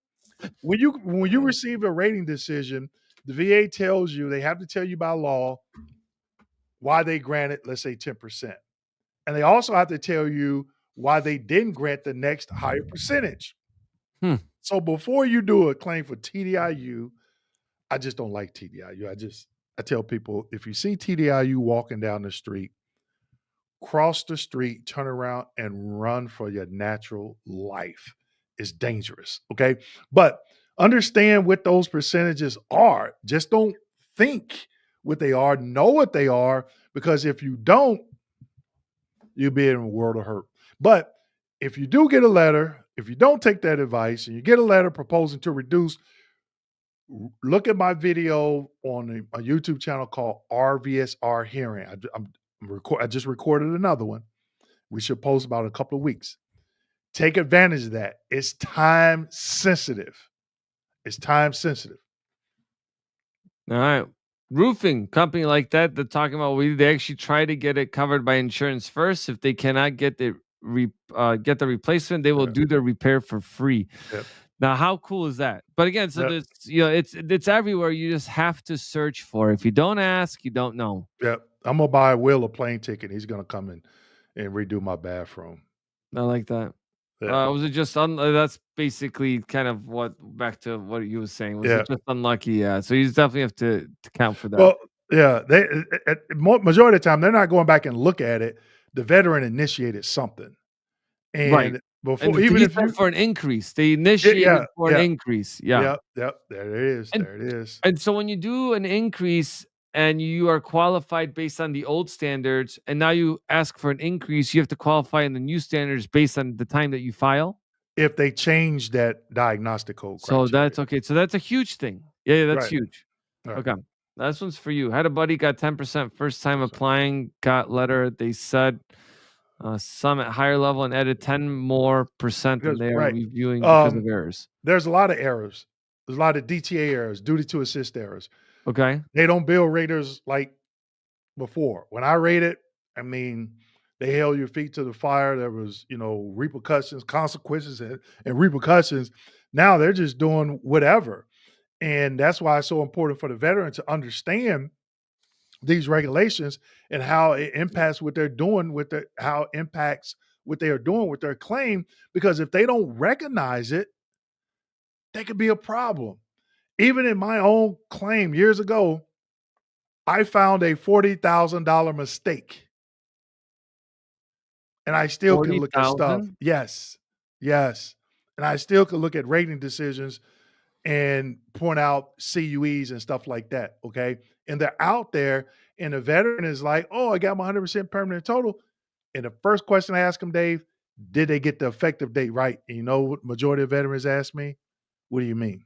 when you receive a rating decision. The VA tells you they have to tell you by law why they granted, let's say 10%, and they also have to tell you why they didn't grant the next higher percentage. Hmm. So before you do a claim for TDIU, I just don't like TDIU. I tell people if you see TDIU walking down the street, cross the street, turn around and run for your natural life. It's dangerous. Okay. But understand what those percentages are. Just don't think what they are, know what they are, because if you don't, you'll be in a world of hurt. But if you do get a letter, if you don't take that advice and you get a letter proposing to reduce, look at my video on a YouTube channel called RVSR Hearing. I just recorded another one. We should post about a couple of weeks. Take advantage of that. It's time sensitive. It's time sensitive. All right. Roofing company like that, they're talking about they actually try to get it covered by insurance first. If they cannot get the replacement, they will Yeah, do the repair for free. yep, Now, how cool is that? But again, so yep, there's it's everywhere. You just have to search for it. If you don't ask, you don't know. yep. I'm gonna buy Will a plane ticket. He's gonna come in and redo my bathroom. I like that. Yeah, Was it just that's basically kind of what back to what you was saying. Was yeah. it just unlucky? Yeah. So you definitely have to count for that. Well, yeah. Majority of the time they're not going back and look at it. The veteran initiated something, Right. and And before even he if said you, for an increase. They yeah, initiated for an yeah, increase. Yeah. yep, yep. There it is. And There it is. and so when you do an increase and you are qualified based on the old standards, and now you ask for an increase, you have to qualify in the new standards based on the time that you file. If they change that diagnostic code So criteria. that's okay. So that's a huge thing. Yeah, yeah, that's Right, huge. right. Okay. This one's for you. Had a buddy got 10% first time So, applying, got letter. They said some at higher level and added 10 more percent than because they are right. reviewing because of Um, errors. there's a lot of errors. There's a lot of DTA errors, duty to assist errors. Okay. They don't bill raters like before. When I rated, I mean, they held your feet to the fire. There was, repercussions, consequences, and repercussions. Now they're just doing whatever. And that's why it's so important for the veteran to understand these regulations and how it impacts what they're doing with their how it impacts what they are doing with their claim. Because if they don't recognize it, that could be a problem. Even in my own claim years ago, I found a $40,000 mistake, and I still can look at stuff. 40,000? Yes, yes, and I still can look at rating decisions and point out CUEs and stuff like that. Okay, and they're out there, and the veteran is like, "Oh, I got my 100% permanent total." And the first question I ask them, Dave, did they get the effective date right? And you know what majority of veterans ask me? What do you mean?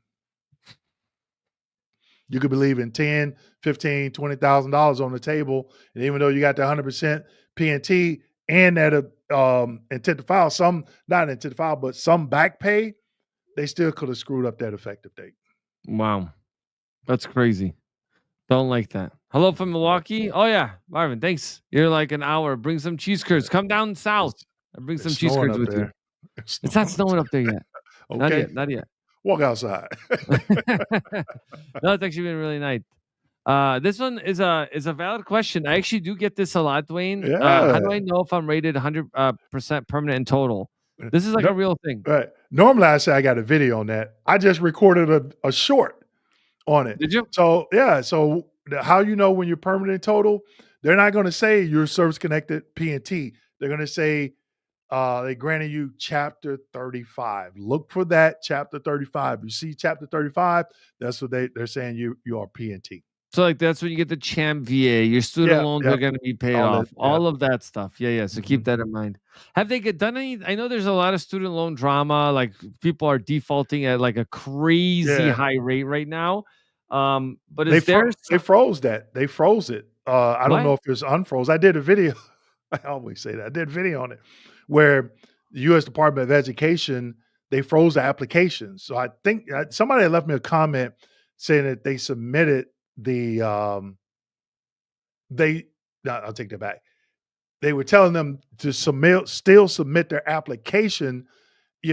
You could be leaving 10, 15, $20,000 on the table. And even though you got the 100% PNT and that intent to file, some not intent to file, but some back pay, they still could have screwed up that effective date. Wow. That's crazy. Don't like that. Hello from Yeah. Milwaukee. Oh yeah, Marvin. Thanks. You're like an hour. Bring some cheese curds. Come down south It's, and bring it's some cheese snowing curds up with you. there. It's It's not snowing. snowing up there yet. Not Okay. yet. Not yet. Walk outside. No, it's actually been really nice. This one is a valid question. I actually do get this a lot, Dwayne. How do Yeah. I know if I'm rated 100% permanent in total? This is like No, a real thing. right. Normally I say I got a video on that. I just recorded a short on it. Did you? So yeah, so how you know when you're permanent total? they're not going to say you're service connected P&T. They're going to say they granted you Chapter 35. Look for that Chapter 35. You see Chapter 35, that's what they're saying you are P&T. So like that's when you get the champ VA. Your student Yeah, loans yeah, are going to be paid all that. off. Yeah. All of that stuff. Yeah, yeah. So keep Mhm. that in mind. Have they done any? I know there's a lot of student loan drama. Like people are defaulting at like a crazy Yeah. high rate right now. But They is there they froze that. They froze it. I don't what? know if it's unfroze. I did a video. I always say that. I did a video on it where the U.S. Department of Education, they froze the application. So I think somebody had left me a comment saying that they submitted the they no, I'll take that back. They were telling them to still submit their application, if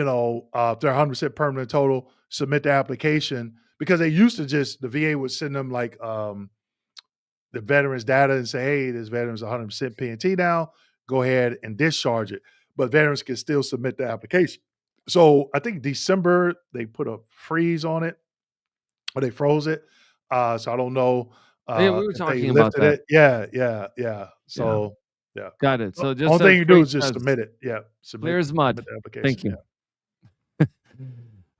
they're 100% permanent total, submit their application because they used to just the VA would send them like the veterans data and say, hey, this veteran's 100% P&T now. Go ahead and discharge it. But veterans can still submit the application. So I think December they put a freeze on it or they froze it. So I don't know Yeah, we were if they talking about lifted that. it. Yeah, yeah, yeah. Yeah, So yeah. got it. So just Only as thing you do Frank is just says, submit it. Yeah. clear as Submit mud. the application. Thank Yeah. you.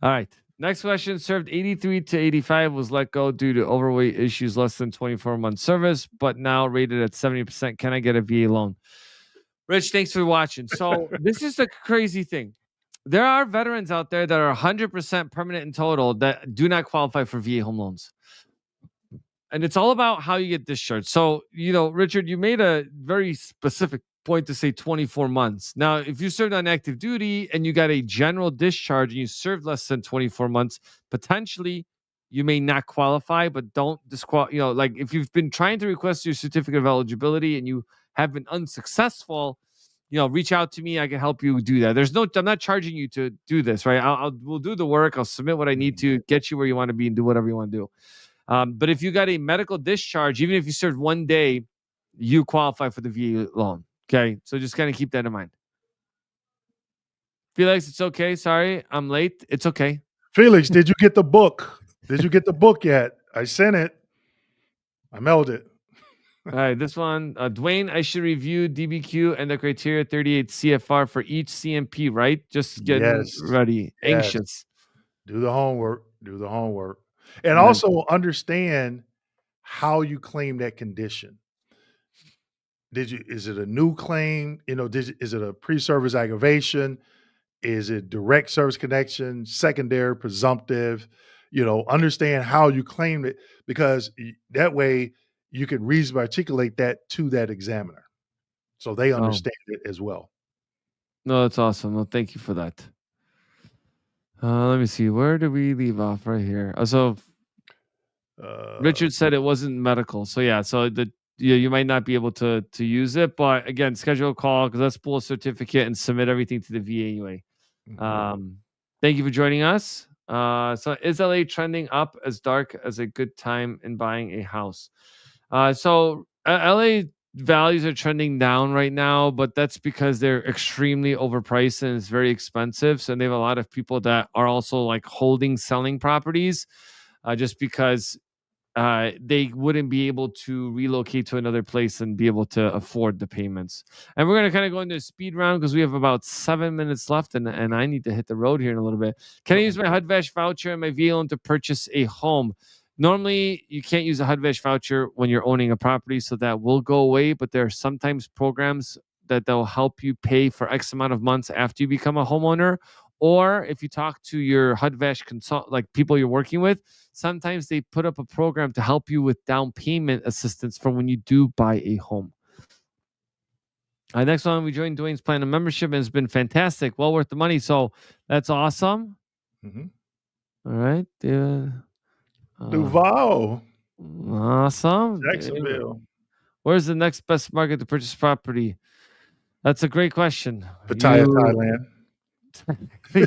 All right. Next question, served 83 to 85, was let go due to overweight issues, less than 24 months service, but now rated at 70%. Can I get a VA loan? Rich, thanks for watching. So, this is the crazy thing. There are veterans out there that are 100% permanent in total that do not qualify for VA home loans. And it's all about how you get discharged. So, Richard, you made a very specific point to say 24 months. Now, if you served on active duty and you got a general discharge and you served less than 24 months, potentially you may not qualify, but don't disqualify. Like if you've been trying to request your certificate of eligibility and you have been unsuccessful, reach out to me. I can help you do that. I'm not charging you to do this, right? We'll do the work. I'll submit what I need Mhm. to get you where you want to be and do whatever you want to do. But if you got a medical discharge, even if you served one day, you qualify for the VA loan. Okay. So just kind of keep that in mind. Felix, it's okay. Sorry, I'm late. It's okay. Felix, did you get the book? Did you get the book yet? I sent it. I mailed it. All right. This one, Dwayne, I should review DBQ and the criteria 38 CFR for each CMP, right? Just getting Yes. ready, Yes. anxious. Do the homework. Do the homework. And And then, also understand how you claim that condition. Is it a new claim? Is it a pre-service aggravation? Is it direct service connection, secondary, presumptive? Understand how you claim it because that way you can reasonably articulate that to that examiner so they oh, understand it as well. no, that's awesome. Well, thank you for that. Let me see. Where did we leave off right here? So Uh, Richard said it wasn't medical. So yeah, so you might not be able to use it, but again, schedule a call because let's pull a certificate and submit everything to the VA anyway. mhm. Um, thank you for joining us. So is LA trending up as dark as a good time in buying a house? LA values are trending down right now, but that's because they're extremely overpriced and it's very expensive. So they have a lot of people that are also like selling properties, just because they wouldn't be able to relocate to another place and be able to afford the payments. And we're going to kind of go into a speed round because we have about 7 minutes left and I need to hit the road here in a little bit. Can I use my HUD-VASH voucher and my VA loan to purchase a home? Normally, you can't use a HUD-VASH voucher when you're owning a property, so that will go away. But there are sometimes programs that'll help you pay for X amount of months after you become a homeowner. Or if you talk to your HUD-VASH consult, like people you're working with, sometimes they put up a program to help you with down payment assistance for when you do buy a home. Next one, we joined Dwayne's plan of membership and it's been fantastic, well worth the money. So that's awesome. Mhm. All right, uh, Duval, awesome. Jacksonville, Where's the next best market to purchase property? That's a great question. Pattaya, Thailand.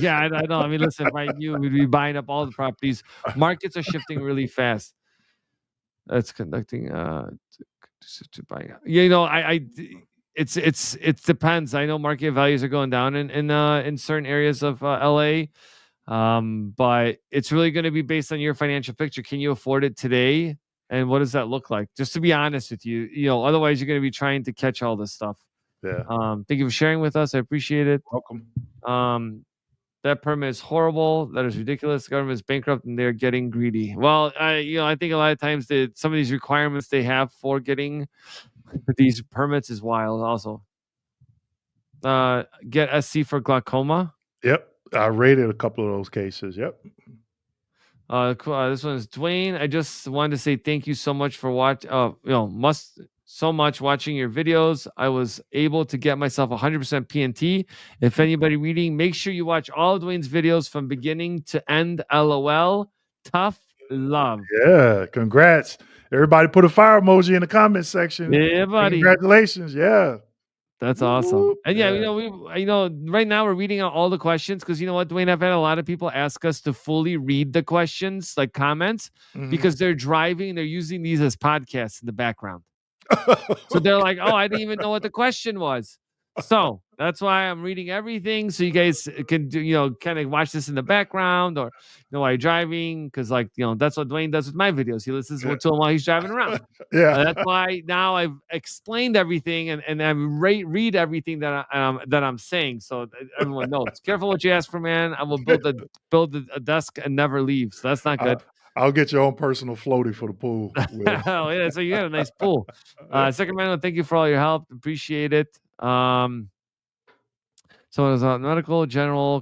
Yeah, I know. I mean, listen, if I knew, we'd be buying up all the properties. Markets are shifting really fast. That's conducting to buy. Yeah, it depends. I know market values are going down in certain areas of LA, but it's really going to be based on your financial picture. Can you afford it today? And what does that look like? Just to be honest with you, otherwise you're going to be trying to catch all this stuff. Yeah. Thank you for sharing with us. I appreciate it. Welcome. That permit is horrible. That is ridiculous. The government is bankrupt and they're getting greedy. Well, I think a lot of times some of these requirements they have for getting these permits is wild. Also, get SC for glaucoma. Yep. I rated a couple of those cases. Yep. Cool. This one is Dwayne. I just wanted to say thank you so much for so much watching your videos. I was able to get myself 100% PNT. If anybody reading, make sure you watch all of Dwayne's videos from beginning to end. LOL. Tough love. Yeah. Congrats. Everybody put a fire emoji in the comment section. Yeah, buddy. Congratulations. Yeah. That's awesome. And yeah, Yeah. right now we're reading out all the questions because you know what, Dwayne, I've had a lot of people ask us to fully read the questions, like comments, Mhm. because they're driving, they're using these as podcasts in the background. So they're like, oh, I didn't even know what the question was. So that's why I'm reading everything so you guys can do, kind of watch this in the background or while you're driving, because that's what Dwayne does with my videos. He listens to them while he's driving around. Yeah. That's why now I've explained everything and I read everything that I'm saying, so everyone knows. Careful what you ask for, man. I will build a desk and never leave. So that's not good. I'll get your own personal floaty for the pool. Oh yeah, so you got a nice pool. Sacramento, thank you for all your help. Appreciate it. So it's medical general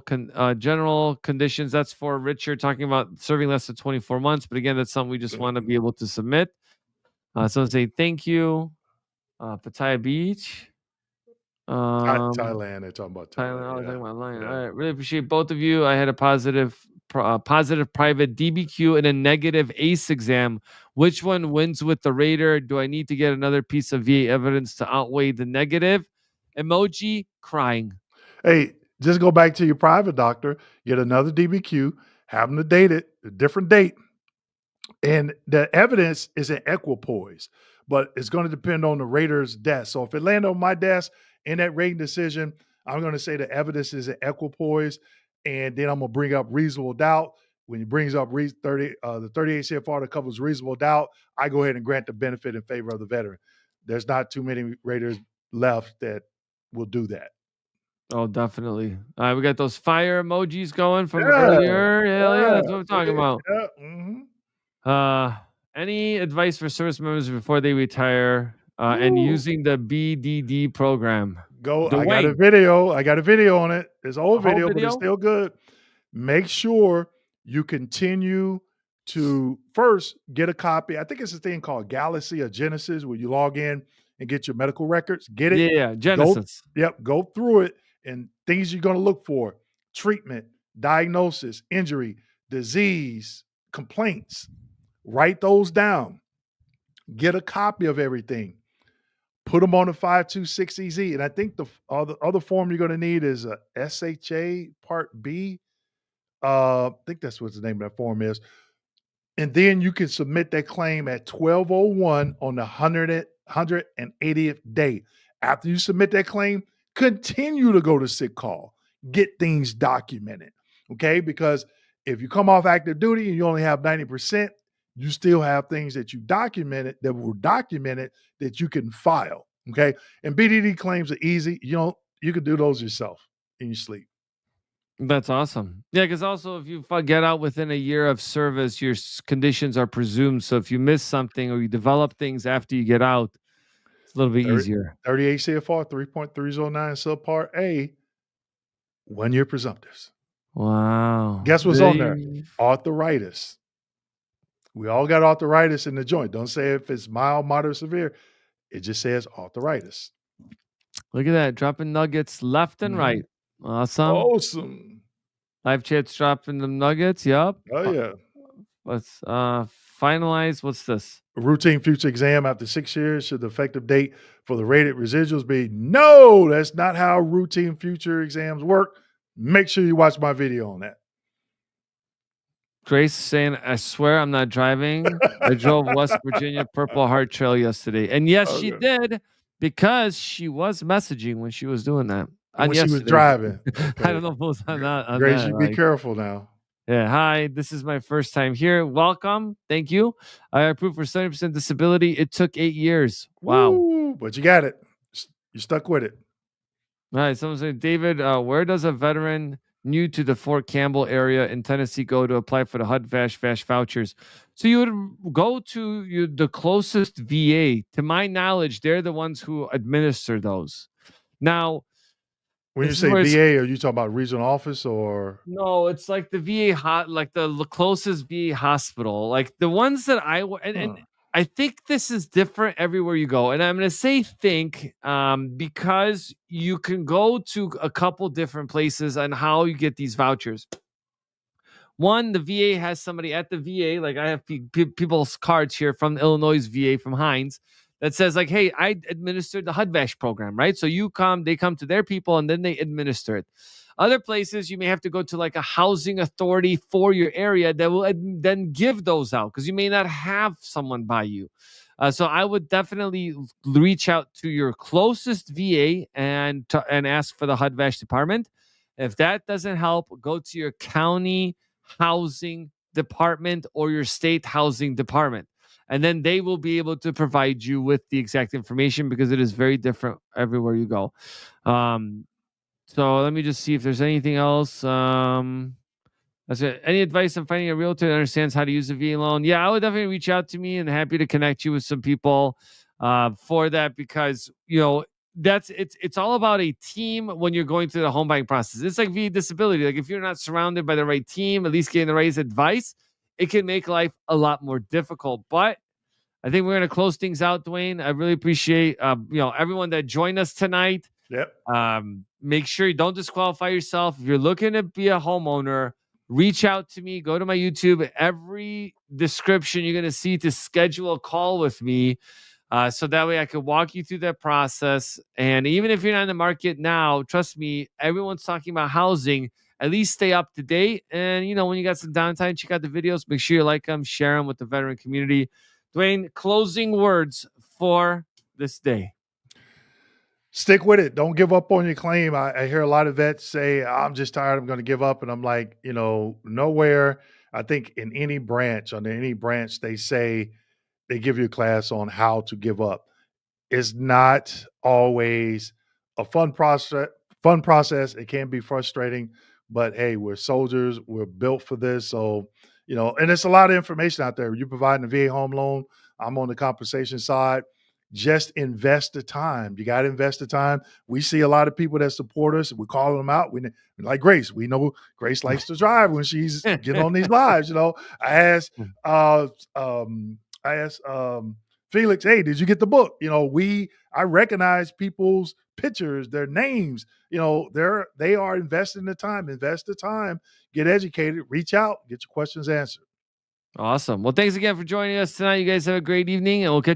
conditions. That's for Richard talking about serving less than 24 months. But again, that's something we just want to be able to submit. So say thank you. Pattaya Beach. Thailand. They're talking about Thailand. Thailand. Oh, talking about Lion. Yeah. All right, really appreciate both of you. I had a positive private DBQ and a negative ACE exam. Which one wins with the rater? Do I need to get another piece of VA evidence to outweigh the negative? Emoji crying. Hey, just go back to your private doctor, get another DBQ, have them to date it, a different date. And the evidence is in equipoise, but it's going to depend on the rater's desk. So if it landed on my desk in that rating decision, I'm going to say the evidence is in equipoise, and then I'm going to bring up reasonable doubt. When he brings up the 38 CFR that covers reasonable doubt, I go ahead and grant the benefit in favor of the veteran. There's not too many raters left that will do that. Oh, definitely. We got those fire emojis going from Yeah, earlier. Hell yeah, that's what I'm talking yeah, about. yeah, Any advice for service members before they retire and Ooh. using the BDD program? I got a video. I got a video on it. It's an old whole video, but it's video? still good. Make sure you continue to first get a copy. I think it's a thing called Galaxy or Genesis where you log in and get your medical records. Get it? Yeah, Genesis. Go through it and things you're going to look for: treatment, diagnosis, injury, disease, complaints. Write those down. Get a copy of everything. Put them on a 526EZ. And I think the other form you're going to need is a SHA Part B. I think that's what the name of that form is. And then you can submit that claim at 12:01 on the 180th day. After you submit that claim, continue to go to sick call. Get things documented. Okay? Because if you come off active duty and you only have 90%, you still have things that you documented that were documented that you can file. Okay. And BDD claims are easy. You can do those yourself in your sleep. That's awesome. Yeah, because also if you get out within a year of service, your conditions are presumed. So if you miss something or you develop things after you get out, it's a little bit easier. 38 CFR 3.309 subpart A, 1 year presumptives. Wow. Guess what's on there? Arthritis. We all got arthritis in the joint. Don't say if it's mild, moderate, severe. It just says arthritis. Look at that. Dropping nuggets left and right. Awesome. Live chat's dropping the nuggets. Yep. Oh, yeah. Let's finalize. What's this? A routine future exam after 6 years. Should the effective date for the rated residuals be? No, that's not how routine future exams work. Make sure you watch my video on that. Grace saying, I swear I'm not driving. I drove West Virginia Purple Heart Trail yesterday. And yes, she did, because she was messaging when she was doing that. When she was driving. Okay. I don't know if it was on that. Grace, you be careful now. Yeah, hi, this is my first time here. Welcome. Thank you. I approved for 70% disability. It took 8 years. Wow. Woo! But you got it. You stuck with it. All right. Someone said, David, where does a veteran new to the Fort Campbell area in Tennessee go to apply for the HUD VASH vouchers? So you would go to the closest VA. To my knowledge, they're the ones who administer those. Now, When you this is say where it's VA, are you talking about regional office or? no, it's like the VA like the closest VA hospital, like the ones that and Huh. I think this is different everywhere you go. And I'm going to say think because you can go to a couple different places on how you get these vouchers. One, the VA has somebody at the VA, like I have people's cards here from Illinois VA from Hines that says like, "Hey, I administered the HUD-VASH program," right? So they come to their people, and then they administer it. Other places, you may have to go to like a housing authority for your area that will then give those out because you may not have someone by you. So I would definitely reach out to your closest VA and ask for the HUD-VASH department. If that doesn't help, go to your county housing department or your state housing department. And then they will be able to provide you with the exact information because it is very different everywhere you go. Um, so let me just see if there's anything else. That's it. Any advice on finding a realtor that understands how to use a VA loan? Yeah, I would definitely reach out to me and happy to connect you with some people for that because it's all about a team when you're going through the home buying process. It's like VA disability. Like if you're not surrounded by the right team, at least getting the right advice, it can make life a lot more difficult. But I think we're gonna close things out, Dwayne. I really appreciate everyone that joined us tonight. Yep. Make sure you don't disqualify yourself. If you're looking to be a homeowner, reach out to me. Go to my YouTube. Every description you're going to see to schedule a call with me. So that way I could walk you through that process. And even if you're not in the market now, trust me, everyone's talking about housing. At least stay up to date. And, when you got some downtime, check out the videos. Make sure you like them, share them with the veteran community. Dwayne, closing words for this day. Stick with it. Don't give up on your claim. I hear a lot of vets say, I'm just tired. I'm going to give up. And I'm like, nowhere. I think in any branch, under any branch, they say they give you a class on how to give up. It's not always a fun process. It can be frustrating, but hey, we're soldiers. We're built for this. So, and it's a lot of information out there. You're providing a VA home loan. I'm on the compensation side. Just invest the time. You got to invest the time. We see a lot of people that support us. We call them out. We like Grace. We know Grace likes to drive when she's getting on these lives. I asked, uh, I asked Felix, hey, did you get the book? I recognize people's pictures, their names. They are investing the time. Invest the time. Get educated. Reach out. Get your questions answered. Awesome. Well, thanks again for joining us tonight. You guys have a great evening, and we'll catch you.